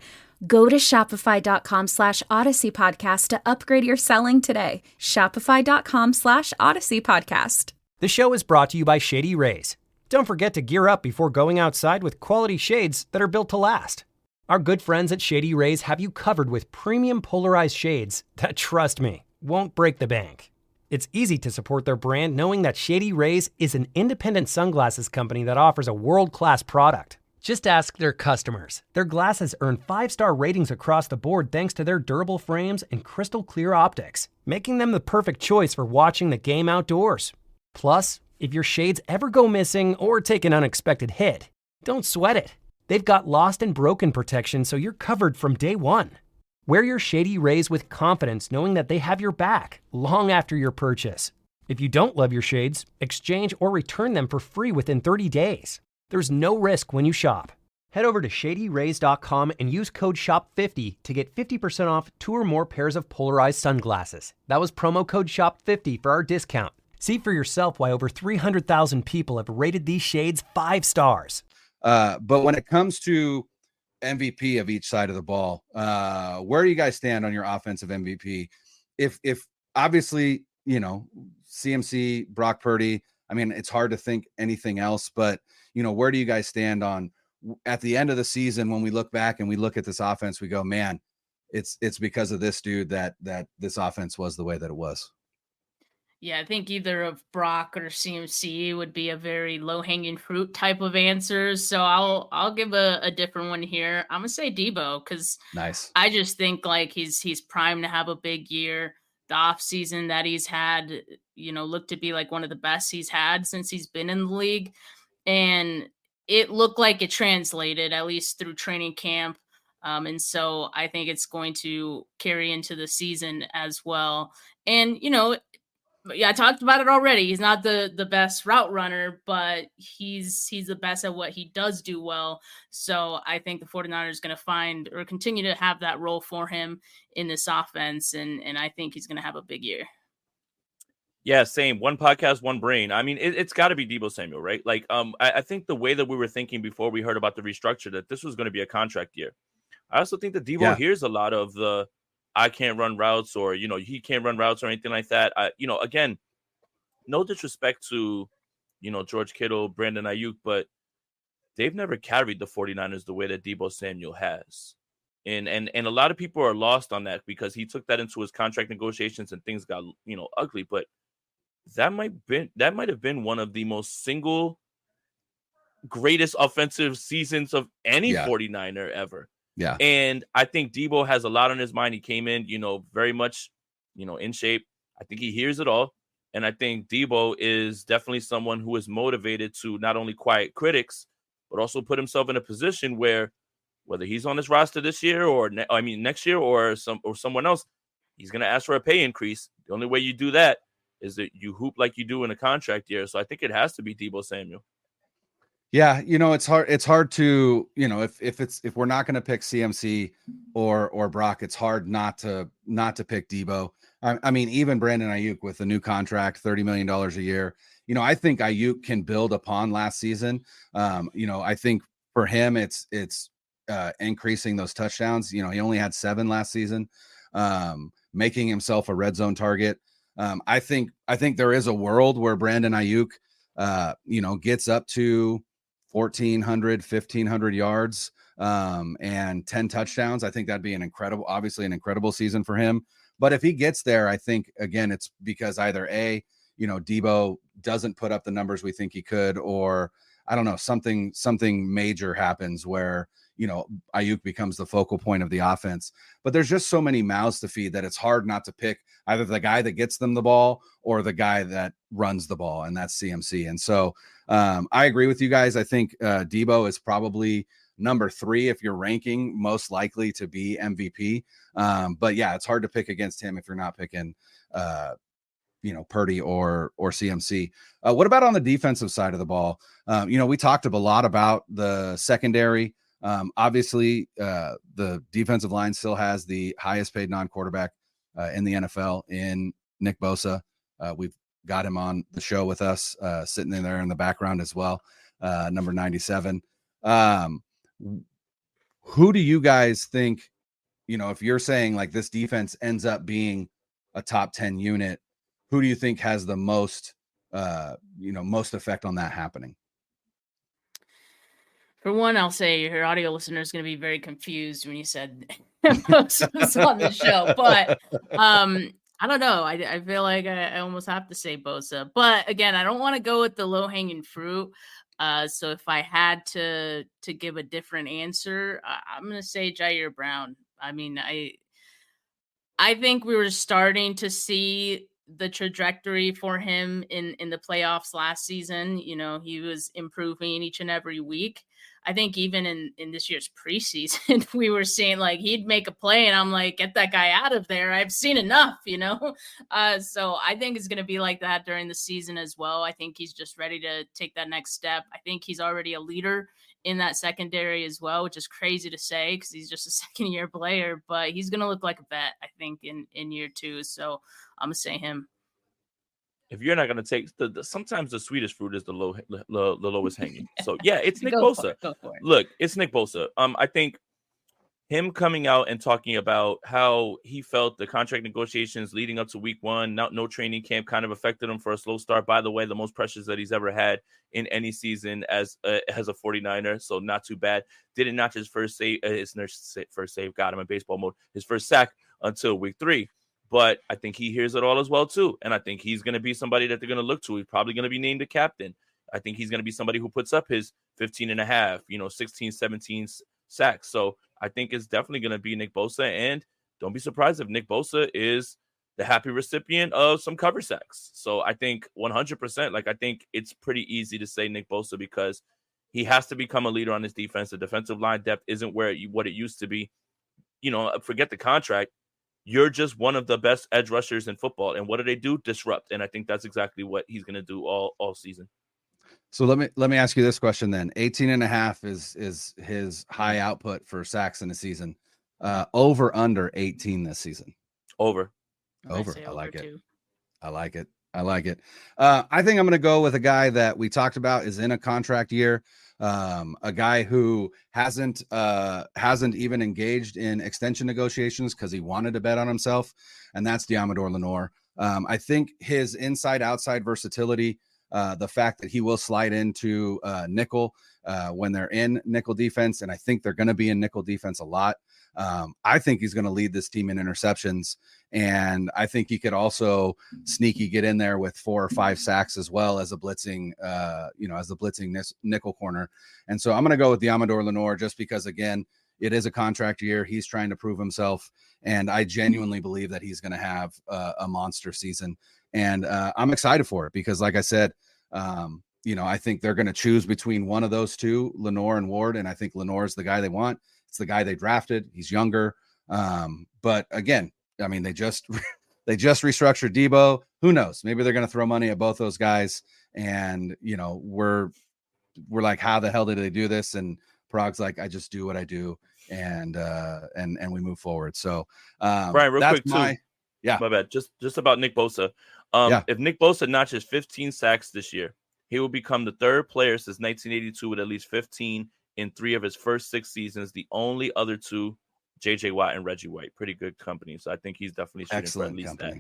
Go to shopify.com/Odyssey Podcast to upgrade your selling today. Shopify.com/Odyssey Podcast. The show is brought to you by Shady Rays. Don't forget to gear up before going outside with quality shades that are built to last. Our good friends at Shady Rays have you covered with premium polarized shades that, trust me, won't break the bank. It's easy to support their brand knowing that Shady Rays is an independent sunglasses company that offers a world-class product. Just ask their customers. Their glasses earn 5-star ratings across the board thanks to their durable frames and crystal clear optics, making them the perfect choice for watching the game outdoors. Plus, if your shades ever go missing or take an unexpected hit, don't sweat it. They've got lost and broken protection, so you're covered from day one. Wear your Shady Rays with confidence, knowing that they have your back long after your purchase. If you don't love your shades, exchange or return them for free within 30 days. There's no risk when you shop. Head over to shadyrays.com and use code SHOP50 to get 50% off 2 or more pairs of polarized sunglasses. That was promo code SHOP50 for our discount. See for yourself why over 300,000 people have rated these shades 5 stars. But when it comes to MVP of each side of the ball, where do you guys stand on your offensive MVP? If obviously, CMC, Brock Purdy, I mean, it's hard to think anything else, but where do you guys stand on at the end of the season when we look back and we look at this offense, we go, man, it's because of this dude that this offense was the way that it was. Yeah, I think either of Brock or CMC would be a very low-hanging fruit type of answers. So I'll give a different one here. I'm gonna say Debo because nice. I just think like he's primed to have a big year. The offseason that he's had, looked to be like one of the best he's had since he's been in the league. And it looked like it translated, at least through training camp. And so I think it's going to carry into the season as well. And, I talked about it already. He's not the best route runner, but he's the best at what he does do well. So I think the 49ers are going to find or continue to have that role for him in this offense. And I think he's going to have a big year. Yeah, same. One podcast, one brain. I mean, it's got to be Deebo Samuel, right? Like, I think the way that we were thinking before we heard about the restructure, that this was going to be a contract year. I also think that Deebo hears a lot of the I can't run routes or, he can't run routes or anything like that. Again, no disrespect to, George Kittle, Brandon Ayuk, but they've never carried the 49ers the way that Deebo Samuel has. And a lot of people are lost on that because he took that into his contract negotiations and things got, ugly. But that might have been one of the most single greatest offensive seasons of any 49er ever. Yeah. And I think Deebo has a lot on his mind. He came in, very much, in shape. I think he hears it all. And I think Deebo is definitely someone who is motivated to not only quiet critics, but also put himself in a position where whether he's on this roster this year or next year or someone else, he's going to ask for a pay increase. The only way you do that is that you hoop like you do in a contract year. So I think it has to be Deebo Samuel. Yeah, it's hard to, if we're not going to pick CMC or Brock, it's hard not to pick Deebo. I mean, even Brandon Ayuk with a new contract, $30 million a year. I think Ayuk can build upon last season. I think for him, it's increasing those touchdowns. He only had 7 last season, making himself a red zone target. I think there is a world where Brandon Ayuk, gets up to 1,400, 1,500 yards, and 10 touchdowns. I think that'd be an incredible season for him. But if he gets there, I think, again, it's because either Deebo doesn't put up the numbers we think he could, or I don't know, something major happens where, Ayuk becomes the focal point of the offense. But there's just so many mouths to feed that it's hard not to pick either the guy that gets them the ball or the guy that runs the ball, and that's CMC. And so I agree with you guys. I think Debo is probably number 3 if you're ranking most likely to be MVP. But yeah, it's hard to pick against him if you're not picking Purdy or CMC. What about on the defensive side of the ball? We talked a lot about the secondary. Obviously, the defensive line still has the highest paid non-quarterback in the NFL in Nick Bosa. We've got him on the show with us, sitting in there in the background as well, number 97. Who do you guys think, if you're saying like this defense ends up being a top 10 unit, who do you think has the most effect on that happening? For one, I'll say your audio listener is going to be very confused when you said most was on the show, but I don't know. I feel like I almost have to say Bosa, but again, I don't want to go with the low hanging fruit. So if I had to give a different answer, I'm going to say Jair Brown. I mean, I think we were starting to see the trajectory for him in the playoffs last season. He was improving each and every week. I think even in this year's preseason, we were seeing like he'd make a play and I'm like, get that guy out of there. I've seen enough, So I think it's going to be like that during the season as well. I think he's just ready to take that next step. I think he's already a leader in that secondary as well, which is crazy to say because he's just a second-year player, but he's going to look like a vet, I think, in year 2. So I'm going to say him. If you're not going to take sometimes the sweetest fruit is the lowest hanging. So yeah, it's Nick Bosa. Go for it. Look, it's Nick Bosa. I think him coming out and talking about how he felt the contract negotiations leading up to week 1, no training camp kind of affected him for a slow start. By the way, the most pressures that he's ever had in any season as a 49er. So not too bad. Didn't notch his first save. His first save got him in baseball mode. His first sack until week 3. But I think he hears it all as well, too. And I think he's going to be somebody that they're going to look to. He's probably going to be named a captain. I think he's going to be somebody who puts up his 15 and a half, 16, 17 sacks. So I think it's definitely going to be Nick Bosa. And don't be surprised if Nick Bosa is the happy recipient of some cover sacks. So I think 100%, I think it's pretty easy to say Nick Bosa because he has to become a leader on his defense. The defensive line depth isn't what it used to be. Forget the contract. You're just one of the best edge rushers in football. And what do? Disrupt. And I think that's exactly what he's going to do all season. So let me ask you this question then. 18 and a half is his high output for sacks in a season. Over under 18 this season. Over. I like it. Too. I like it. I think I'm going to go with a guy that we talked about is in a contract year. A guy who hasn't even engaged in extension negotiations because he wanted to bet on himself, and that's Diamador Lenore. I think his inside-outside versatility, the fact that he will slide into nickel when they're in nickel defense, and I think they're going to be in nickel defense a lot. I think he's going to lead this team in interceptions, and I think he could also sneaky get in there with 4 or 5 sacks as well as a blitzing, nickel corner. And so I'm going to go with Diamador Lenore just because, again, it is a contract year. He's trying to prove himself, and I genuinely believe that he's going to have a monster season. And I'm excited for it because, like I said, I think they're going to choose between one of those two, Lenore and Ward, and I think Lenore is the guy they want. It's the guy they drafted. He's younger. But again, I mean, they just restructured Debo. Who knows? Maybe they're going to throw money at both those guys. And, we're like, how the hell did they do this? And Prague's like, I just do what I do. And we move forward. So, Brian, real quick, my bad. Just about Nick Bosa. If Nick Bosa notches 15 sacks this year, he will become the 3rd player since 1982 with at least 15 in 3 of his first 6 seasons. The only other 2, J.J. Watt and Reggie White. Pretty good company. So I think he's definitely shooting for at least that.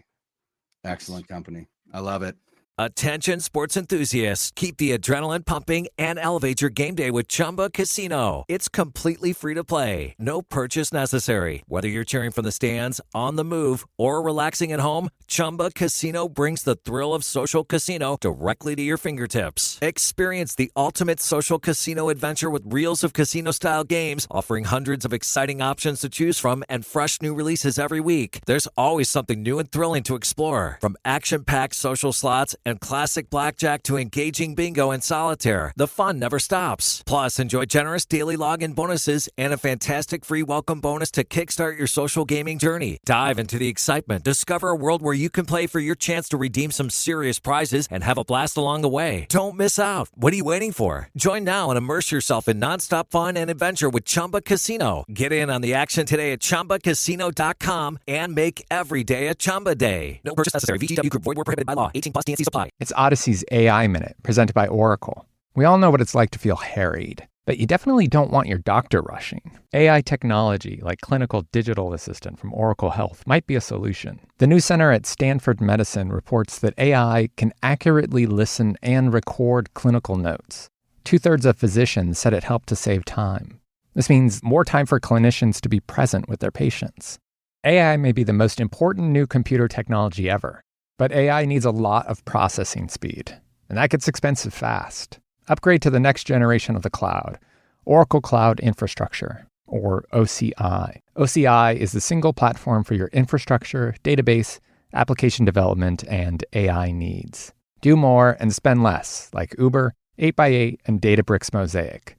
Excellent company. I love it. Attention sports enthusiasts, keep the adrenaline pumping and elevate your game day with Chumba Casino. It's completely free to play. No purchase necessary. Whether you're cheering from the stands, on the move, or relaxing at home, Chumba Casino brings the thrill of social casino directly to your fingertips. Experience the ultimate social casino adventure with reels of casino-style games, offering hundreds of exciting options to choose from and fresh new releases every week. There's always something new and thrilling to explore. From action-packed social slots and classic blackjack to engaging bingo and solitaire, the fun never stops. Plus, enjoy generous daily login bonuses and a fantastic free welcome bonus to kickstart your social gaming journey. Dive into the excitement. Discover a world where you can play for your chance to redeem some serious prizes and have a blast along the way. Don't miss out. What are you waiting for? Join now and immerse yourself in nonstop fun and adventure with Chumba Casino. Get in on the action today at ChumbaCasino.com and make every day a Chumba day. No purchase necessary. VGW Group. Void where prohibited by law. 18+ TNC supply. It's Odyssey's AI Minute, presented by Oracle. We all know what it's like to feel harried, but you definitely don't want your doctor rushing. AI technology, like Clinical Digital Assistant from Oracle Health, might be a solution. The new center at Stanford Medicine reports that AI can accurately listen and record clinical notes. 2/3 of physicians said it helped to save time. This means more time for clinicians to be present with their patients. AI may be the most important new computer technology ever, but AI needs a lot of processing speed, and that gets expensive fast. Upgrade to the next generation of the cloud, Oracle Cloud Infrastructure, or OCI. OCI is the single platform for your infrastructure, database, application development, and AI needs. Do more and spend less, like Uber, 8x8, and Databricks Mosaic.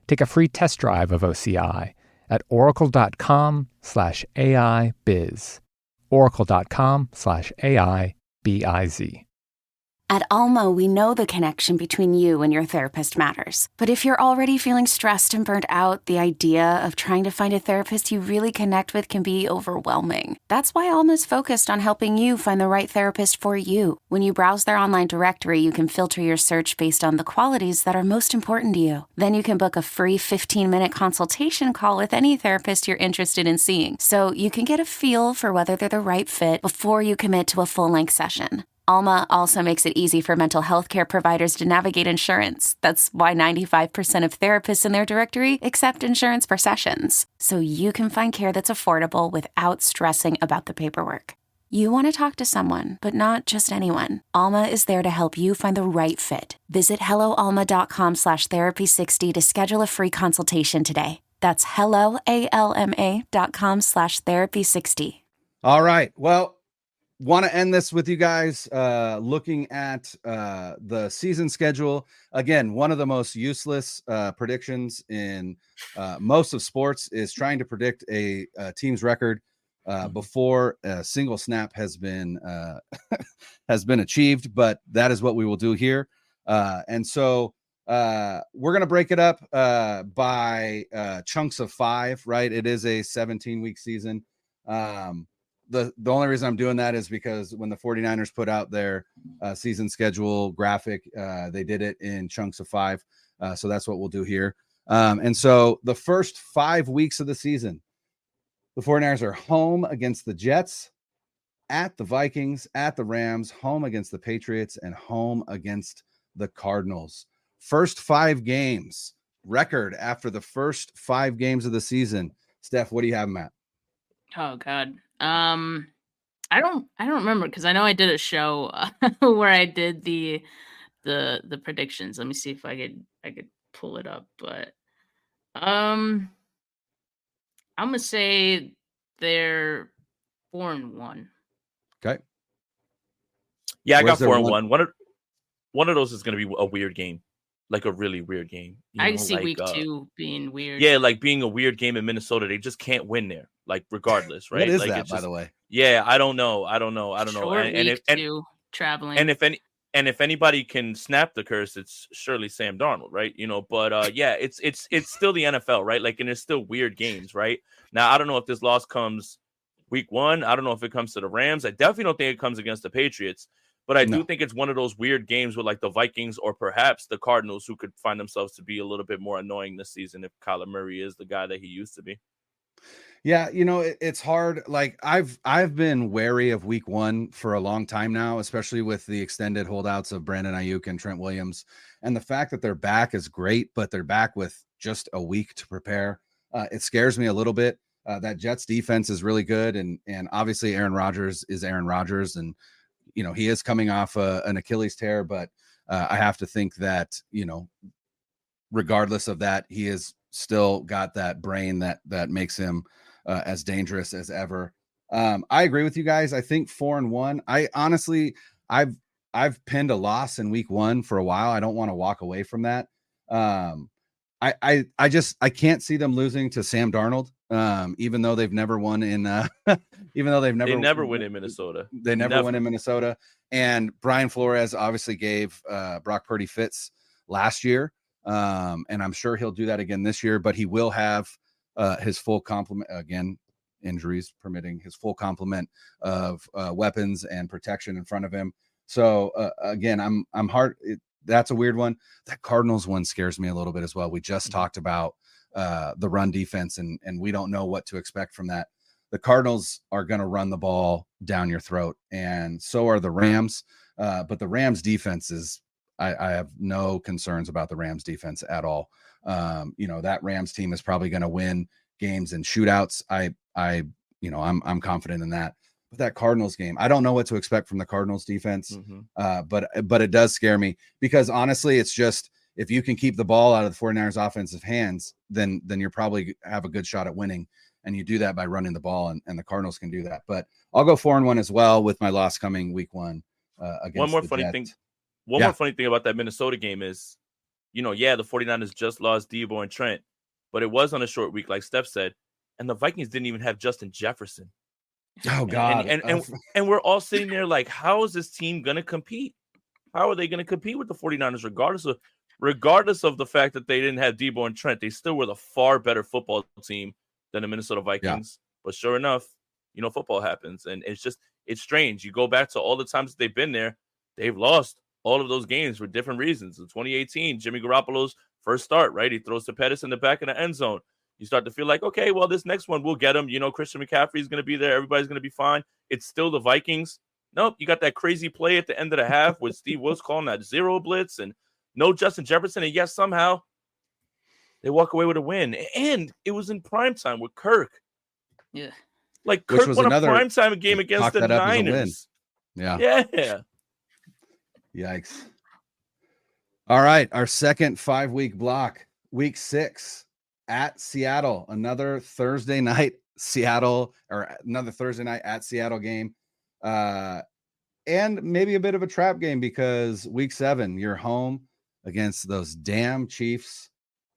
Take a free test drive of OCI at oracle.com/AI-biz. oracle.com/AI-biz. At Alma, we know the connection between you and your therapist matters. But if you're already feeling stressed and burnt out, the idea of trying to find a therapist you really connect with can be overwhelming. That's why Alma's focused on helping you find the right therapist for you. When you browse their online directory, you can filter your search based on the qualities that are most important to you. Then you can book a free 15-minute consultation call with any therapist you're interested in seeing, so you can get a feel for whether they're the right fit before you commit to a full-length session. Alma also makes it easy for mental health care providers to navigate insurance. That's why 95% of therapists in their directory accept insurance for sessions, so you can find care that's affordable without stressing about the paperwork. You want to talk to someone, but not just anyone. Alma is there to help you find the right fit. Visit helloalma.com/therapy60 to schedule a free consultation today. That's helloalma.com/therapy60. All right. Well, want to end this with you guys looking at the season schedule. Again, one of the most useless predictions in most of sports is trying to predict a team's record before a single snap has been achieved, but that is what we will do here. And so we're going to break it up by chunks of 5, right? It is a 17-week season. The only reason I'm doing that is because when the 49ers put out their season schedule graphic, they did it in chunks of 5. So that's what we'll do here. And so the first 5 weeks of the season, the 49ers are home against the Jets, at the Vikings, at the Rams, home against the Patriots, and home against the Cardinals. First 5 games, record after the first 5 games of the season. Steph, what do you have, Matt? Oh God. I don't remember, because I know I did a show where I did the predictions. Let me see if I could pull it up, but I'm gonna say they're 4-1. Okay. Yeah, I got 4-1. One of those is gonna be a weird game, like a really weird game. I can see week 2 being weird. Yeah, like being a weird game in Minnesota. They just can't win there, like regardless, right? What is like, that, by the way? Yeah, I don't know. Short week 2 traveling. And if anybody can snap the curse, it's surely Sam Darnold, right? But yeah, it's still the NFL, right? Like, and it's still weird games, right? Now, I don't know if this loss comes week 1. I don't know if it comes to the Rams. I definitely don't think it comes against the Patriots. But I do think it's one of those weird games with like the Vikings or perhaps the Cardinals, who could find themselves to be a little bit more annoying this season if Kyler Murray is the guy that he used to be. Yeah, it's hard. Like I've been wary of week 1 for a long time now, especially with the extended holdouts of Brandon Ayuk and Trent Williams. And the fact that they're back is great, but they're back with just a week to prepare. It scares me a little bit. That Jets defense is really good. And obviously Aaron Rodgers is Aaron Rodgers. And, he is coming off an Achilles tear, but I have to think that, regardless of that, he has still got that brain that makes him as dangerous as ever. I agree with you guys. I think 4-1. I honestly, I've pinned a loss in week 1 for a while. I don't want to walk away from that. I can't see them losing to Sam Darnold. Even though they've never won in, they never win in Minnesota. They never win in Minnesota. And Brian Flores obviously gave Brock Purdy fits last year. And I'm sure he'll do that again this year, but he will have his full complement, again, injuries permitting, his full complement of weapons and protection in front of him. So again, I'm hard. That's a weird one. That Cardinals one scares me a little bit as well. We just talked about the run defense, and we don't know what to expect from that. The Cardinals are going to run the ball down your throat, and so are the Rams. But the Rams defense is, I have no concerns about the Rams defense at all. That Rams team is probably going to win games in shootouts. I'm confident in that. But that Cardinals game, I don't know what to expect from the Cardinals defense. But it does scare me, because honestly, it's just, if you can keep the ball out of the 49ers offensive hands, then you're probably have a good shot at winning. And you do that by running the ball, and the Cardinals can do that. But I'll go 4-1 as well, with my loss coming week 1 against One more the funny Jets. thing. More funny thing about that Minnesota game is, the 49ers just lost Debo and Trent, but it was on a short week, like Steph said, and the Vikings didn't even have Justin Jefferson. Oh God! And we're all sitting there like, how is this team going to compete? How are they going to compete with the 49ers, regardless of the fact that they didn't have Debo and Trent? They still were the far better football team than the Minnesota Vikings. Yeah. But sure enough, football happens, and it's strange. You go back to all the times that they've been there, they've lost all of those games for different reasons. In 2018, Jimmy Garoppolo's first start, right? He throws to Pettis in the back of the end zone. You start to feel like, okay, well, this next one, we'll get him. Christian McCaffrey is going to be there. Everybody's going to be fine. It's still the Vikings. Nope, you got that crazy play at the end of the half with Steve Wilks calling that zero blitz and no Justin Jefferson. And yes, somehow they walk away with a win. And it was in primetime with Kirk. Yeah. Like, Kirk won a primetime game against the Niners. Yeah. Yikes. All right, our second 5-week block, week 6 at Seattle, another Thursday night at Seattle game. And maybe a bit of a trap game, because week 7, you're home against those damn Chiefs.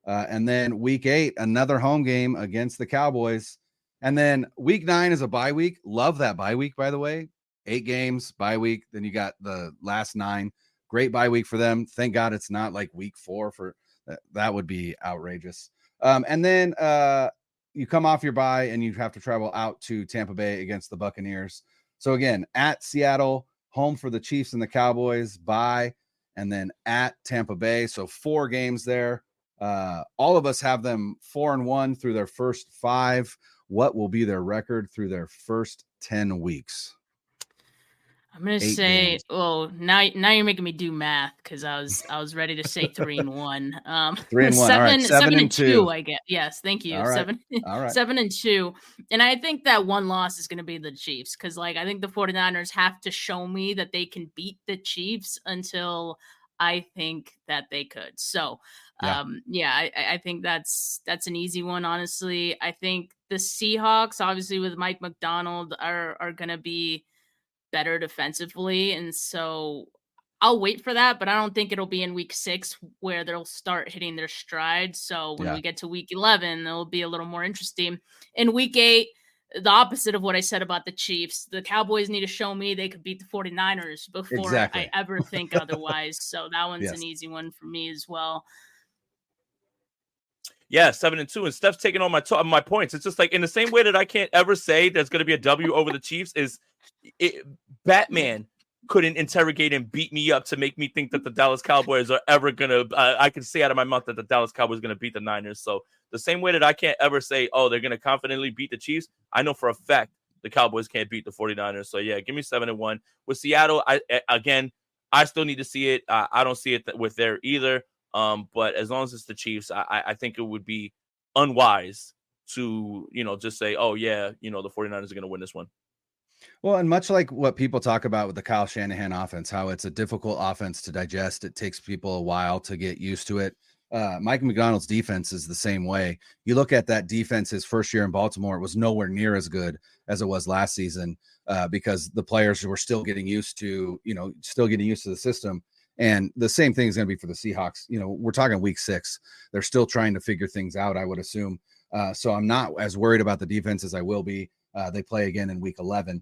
And then week 8, another home game against the Cowboys. And then week 9 is a bye week. Love that bye week, by the way. 8 games, bye week. Then you got the last 9. Great bye week for them. Thank God it's not like week 4 for that would be outrageous. And then you come off your bye and you have to travel out to Tampa Bay against the Buccaneers. So again, at Seattle, home for the Chiefs and the Cowboys, bye, and then at Tampa Bay. So 4 games there. All of us have them 4-1 through their first 5. What will be their record through their first 10 weeks? I'm gonna say, games. Well, now you're making me do math, because I was ready to say 3-1. 3-1. All right, 7-2. I guess. Yes, thank you. All right. 7. All right. 7-2. And I think that one loss is gonna be the Chiefs, because I think the 49ers have to show me that they can beat the Chiefs until I think that they could. So I think that's an easy one, honestly. I think the Seahawks, obviously with Mike McDonald, are gonna be better defensively, and so I'll wait for that, but I don't think it'll be in week 6 where they'll start hitting their stride. So when we get to week 11, it'll be a little more interesting. In week 8, the opposite of what I said about the Chiefs, the Cowboys need to show me they could beat the 49ers before I ever think otherwise. So that one's an easy one for me as well. Yeah, 7-2, and Steph's taking all my points. It's just like, in the same way that I can't ever say there's going to be a W over the Chiefs, is Batman couldn't interrogate and beat me up to make me think that the Dallas Cowboys are ever going to, I can say out of my mouth that the Dallas Cowboys are going to beat the Niners. So the same way that I can't ever say, oh, they're going to confidently beat the Chiefs, I know for a fact the Cowboys can't beat the 49ers. So yeah, give me 7-1. With Seattle, I still need to see it. I don't see it with there either. But as long as it's the Chiefs, I think it would be unwise to, just say, oh yeah, the 49ers are going to win this one. Well, and much like what people talk about with the Kyle Shanahan offense, how it's a difficult offense to digest. It takes people a while to get used to it. Mike McDonald's defense is the same way. You look at that defense his first year in Baltimore, it was nowhere near as good as it was last season because the players were still getting used to, the system. And the same thing is going to be for the Seahawks. We're talking week 6. They're still trying to figure things out, I would assume. So I'm not as worried about the defense as I will be. They play again in week 11.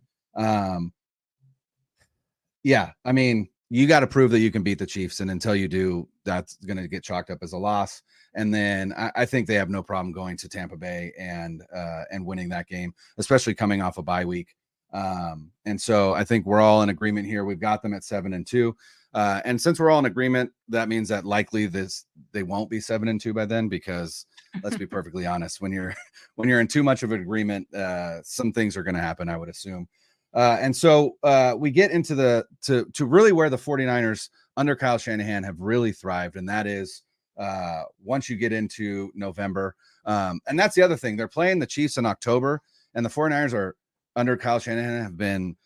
Yeah, I mean, you got to prove that you can beat the Chiefs, and until you do, that's going to get chalked up as a loss. And then I think they have no problem going to Tampa Bay and winning that game, especially coming off a bye week. And so I think we're all in agreement here. We've got them at 7-2. And since we're all in agreement, that means that likely they won't be 7-2 by then, because let's be perfectly honest, when you're in too much of an agreement, some things are going to happen, I would assume. And so we get into to really where the 49ers under Kyle Shanahan have really thrived. And that is once you get into November. And that's the other thing. They're playing the Chiefs in October, and the 49ers are under Kyle Shanahan have been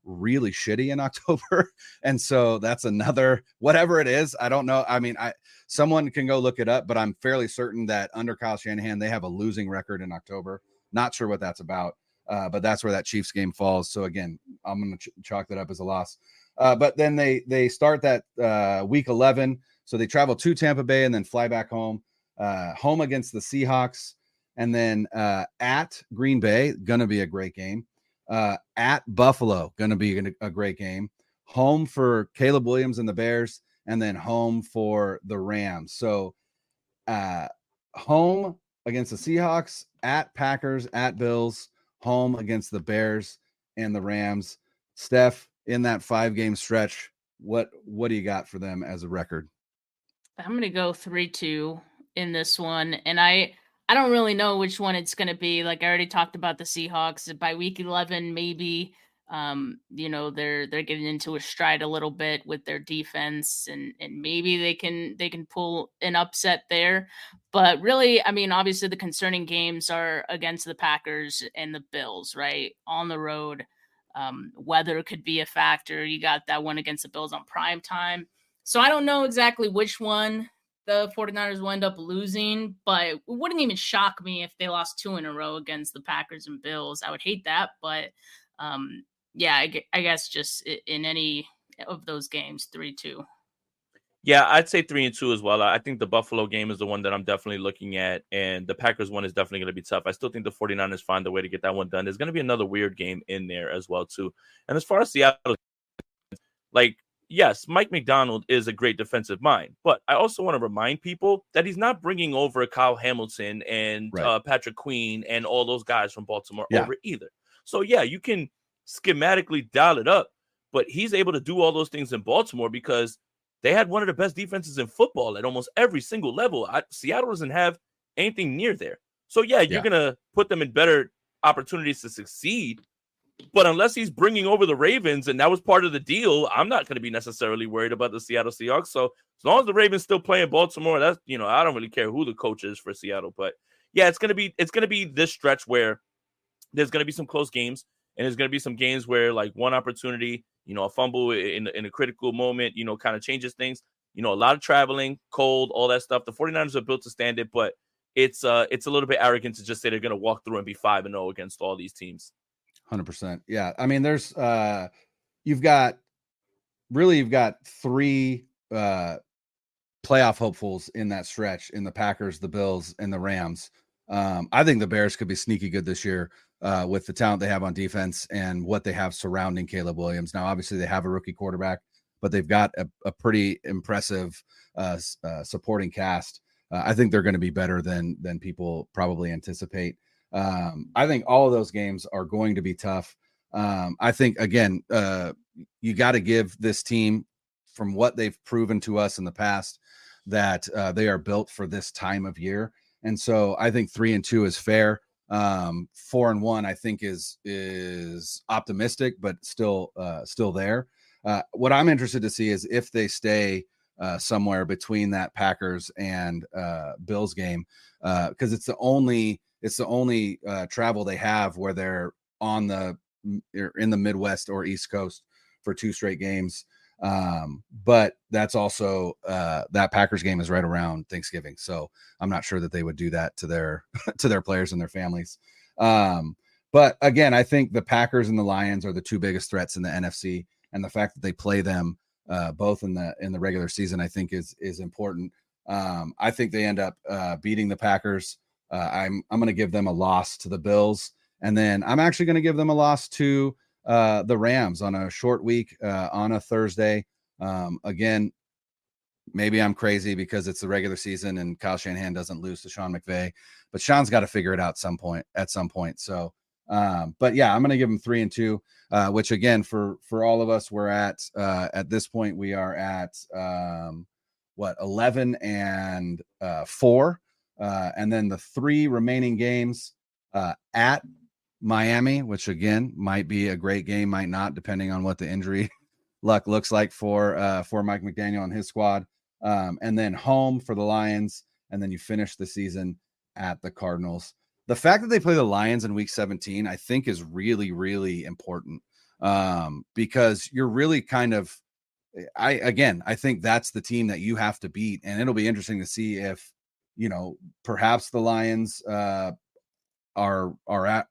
really shitty in October. And so that's another, whatever it is, I don't know. I mean, someone can go look it up, but I'm fairly certain that under Kyle Shanahan, they have a losing record in October. Not sure what that's about. But that's where that Chiefs game falls. So again, I'm going to chalk that up as a loss. But then they start that week 11. So they travel to Tampa Bay and then fly back home against the Seahawks, and then at Green Bay, going to be a great game. At Buffalo, going to be a great game. Home for Caleb Williams and the Bears, and then home for the Rams. So home against the Seahawks, at Packers, at Bills, home against the Bears and the Rams. Steph, in that 5-game stretch, what do you got for them as a record? I'm going to go 3-2 in this one. And I don't really know which one it's going to be. Like I already talked about the Seahawks. By week 11, maybe, they're getting into a stride a little bit with their defense, and maybe they can pull an upset there. But really, I mean, obviously the concerning games are against the Packers and the Bills, right? On the road. Weather could be a factor. You got that one against the Bills on prime time. So I don't know exactly which one the 49ers will end up losing, but it wouldn't even shock me if they lost 2 in a row against the Packers and Bills. I would hate that, but I guess just in any of those games, 3-2. Yeah, I'd say 3-2 as well. I think the Buffalo game is the one that I'm definitely looking at, and the Packers one is definitely going to be tough. I still think the 49ers find a way to get that one done. There's going to be another weird game in there as well, too. And as far as Seattle, yes, Mike McDonald is a great defensive mind, but I also want to remind people that he's not bringing over Kyle Hamilton and Patrick Queen and all those guys from Baltimore over either. So, yeah, you can schematically dial it up, but he's able to do all those things in Baltimore because they had one of the best defenses in football at almost every single level. Seattle doesn't have anything near there. So, you're going to put them in better opportunities to succeed. But unless he's bringing over the Ravens, and that was part of the deal, I'm not going to be necessarily worried about the Seattle Seahawks. So as long as the Ravens still play in Baltimore, that's, I don't really care who the coach is for Seattle. But yeah, it's going to be this stretch where there's going to be some close games, and there's going to be some games where like one opportunity, a fumble in a critical moment, kind of changes things. A lot of traveling, cold, all that stuff. The 49ers are built to stand it, but it's a little bit arrogant to just say they're going to walk through and be 5-0 against all these teams. 100%. Yeah. I mean, there's you've got 3 playoff hopefuls in that stretch, in the Packers, the Bills, and the Rams. I think the Bears could be sneaky good this year with the talent they have on defense and what they have surrounding Caleb Williams. Now, obviously they have a rookie quarterback, but they've got a pretty impressive supporting cast. I think they're going to be better than people probably anticipate. I think all of those games are going to be tough. I think, again, you got to give this team, from what they've proven to us in the past, that they are built for this time of year. And so I think 3-2 is fair. 4-1, I think is optimistic, but still there. What I'm interested to see is if they stay somewhere between that Packers and Bills game, because it's the only travel they have where they're in the Midwest or East Coast for 2 straight games. But that's also that Packers game is right around Thanksgiving, so I'm not sure that they would do that to their players and their families. But again, I think the Packers and the Lions are the 2 biggest threats in the NFC, and the fact that they play them both in the regular season, I think is important. I think they end up beating the Packers. I'm going to give them a loss to the Bills, and then I'm actually going to give them a loss to the Rams on a short week on a Thursday. Again, maybe I'm crazy because it's the regular season and Kyle Shanahan doesn't lose to Sean McVay, but Sean's got to figure it out at some point. So, but yeah, I'm going to give him 3-2, which again, for all of us, we're at this point, we are at 11-4. And then the 3 remaining games at Miami, which again might be a great game, might not, depending on what the injury luck looks like for Mike McDaniel and his squad. And then home for the Lions, and then you finish the season at the Cardinals. The fact that they play the Lions in week 17, I think, is really, really important, because you're really kind of, I think that's the team that you have to beat, and it'll be interesting to see if, perhaps the Lions are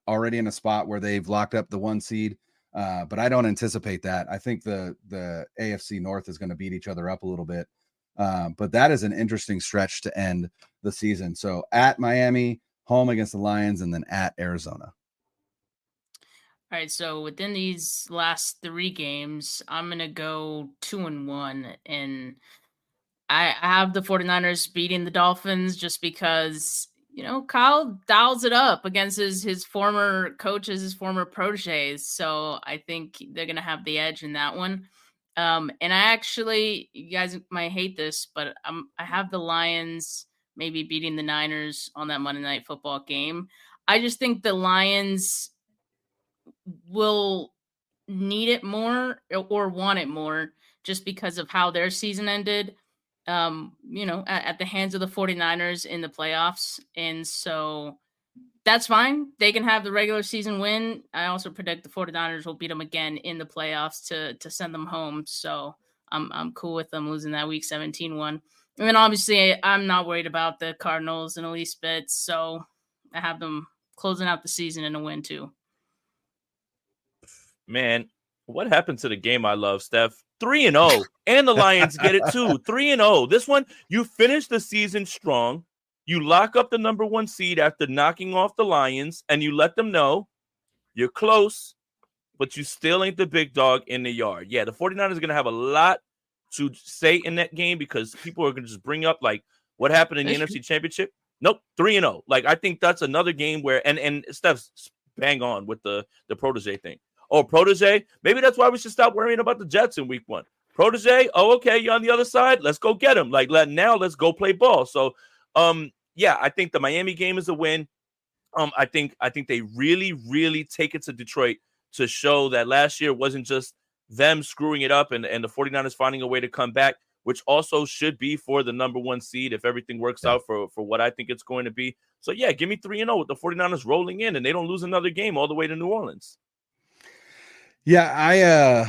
already in a spot where they've locked up the 1 seed. But I don't anticipate that. I think the AFC North is going to beat each other up a little bit. But that is an interesting stretch to end the season. So at Miami, home against the Lions, and then at Arizona. All right, so within these last 3 games, I'm going to go 2-1, and I have the 49ers beating the Dolphins just because, Kyle dials it up against his former coaches, his former proteges. So I think they're going to have the edge in that one. And I actually, you guys might hate this, but I have the Lions maybe beating the Niners on that Monday Night Football game. I just think the Lions will need it more or want it more just because of how their season ended. At the hands of the 49ers in the playoffs. And so that's fine. They can have the regular season win. I also predict the 49ers will beat them again in the playoffs to send them home. So I'm cool with them losing that week 17 one. And then obviously I'm not worried about the Cardinals in the least bit. So I have them closing out the season in a win too. Man, what happened to the game I love, Steph? 3-0, and the Lions get it too. 3-0. This one, you finish the season strong. You lock up the number 1 seed after knocking off the Lions, and you let them know you're close, but you still ain't the big dog in the yard. Yeah, the 49ers are going to have a lot to say in that game because people are going to just bring up, like, what happened in the NFC Championship. Nope, 3-0. Like, I think that's another game where, and Steph's bang on with the protege thing. Oh, protege, maybe that's why we should stop worrying about the Jets in week 1. Protege, oh, okay, you're on the other side. Let's go get him. Let's go play ball. So, yeah, I think the Miami game is a win. I think they really, really take it to Detroit to show that last year wasn't just them screwing it up and the 49ers finding a way to come back, which also should be for the number 1 seed if everything works out for what I think it's going to be. So, yeah, give me 3-0 with the 49ers rolling in and they don't lose another game all the way to New Orleans. Yeah,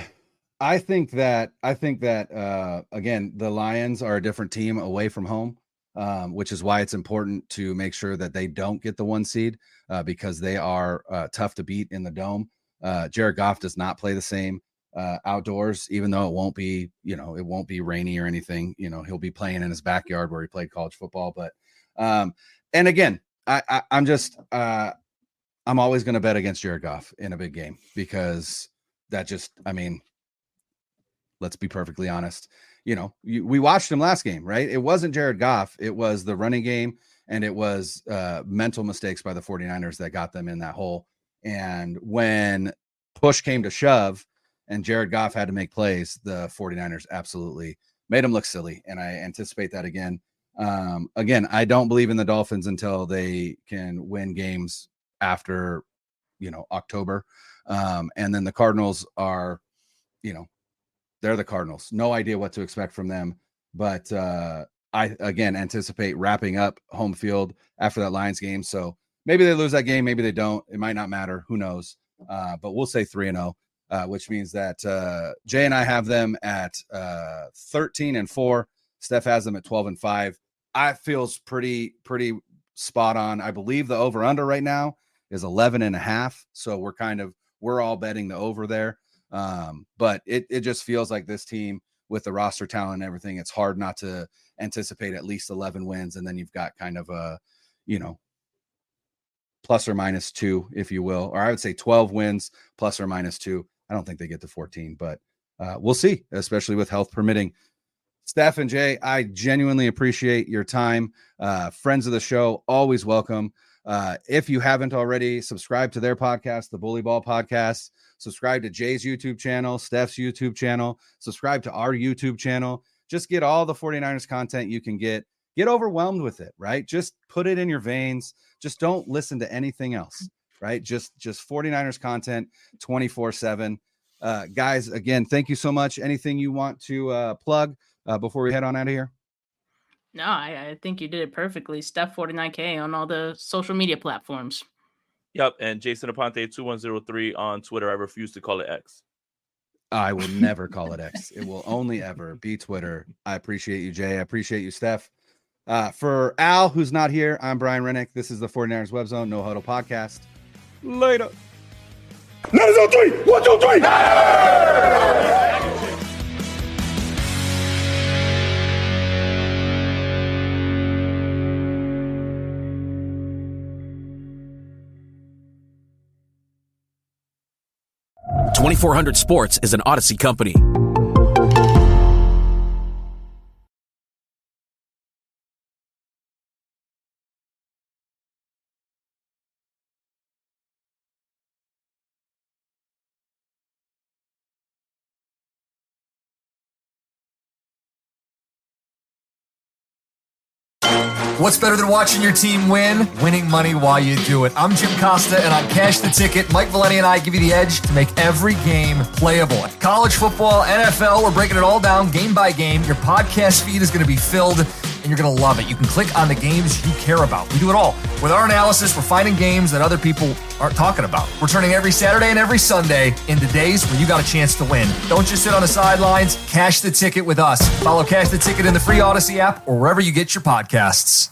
I think that again, the Lions are a different team away from home, which is why it's important to make sure that they don't get the 1 seed because they are tough to beat in the dome. Jared Goff does not play the same outdoors, even though it won't be rainy or anything. He'll be playing in his backyard where he played college football. But and again, I'm always going to bet against Jared Goff in a big game because that just, let's be perfectly honest. We watched him last game, right? It wasn't Jared Goff. It was the running game, and it was mental mistakes by the 49ers that got them in that hole. And when push came to shove and Jared Goff had to make plays, the 49ers absolutely made him look silly. And I anticipate that again. Again, I don't believe in the Dolphins until they can win games after, October. And then the Cardinals are, they're the Cardinals. No idea what to expect from them. But I, again, anticipate wrapping up home field after that Lions game. So maybe they lose that game. Maybe they don't. It might not matter. Who knows? But we'll say 3-0, which means that Jay and I have them at 13-4. Steph has them at 12-5. I feels pretty spot on. I believe the over-under right now is 11.5. So we're all betting the over there. But it just feels like this team with the roster talent and everything, it's hard not to anticipate at least 11 wins. And then you've got kind of a, plus or minus 2, if you will, or I would say 12 wins plus or minus 2. I don't think they get to 14, but we'll see, especially with health permitting. Steph and Jay, I genuinely appreciate your time. Friends of the show, always welcome. If you haven't already, subscribe to their podcast, the Bully Ball Podcast. Subscribe to Jay's YouTube channel, Steph's YouTube channel. Subscribe to our YouTube channel. Just get all the 49ers content you can get. Get overwhelmed with it, right? Just put it in your veins. Just don't listen to anything else, right? Just 49ers content 24/7. Guys, again, thank you so much. Anything you want to plug before we head on out of here? No, I think you did it perfectly. Steph 49K on all the social media platforms. Yep, and Jason Aponte 2103 on Twitter. I refuse to call it X. I will never call it X. It will only ever be Twitter. I appreciate you, Jay. I appreciate you, Steph. For Al, who's not here, I'm Brian Renick. This is the 49ers Web Zone No Huddle Podcast. Later. 9-0-3. 1, 2, 3. Hey! 2400 Sports is an Odyssey company. What's better than watching your team win? Winning money while you do it. I'm Jim Costa, and on Cash the Ticket, Mike Valeni and I give you the edge to make every game playable. College football, NFL, we're breaking it all down game by game. Your podcast feed is going to be filled, and you're going to love it. You can click on the games you care about. We do it all. With our analysis, we're finding games that other people aren't talking about. We're turning every Saturday and every Sunday into days where you got a chance to win. Don't just sit on the sidelines. Cash the Ticket with us. Follow Cash the Ticket in the free Odyssey app or wherever you get your podcasts.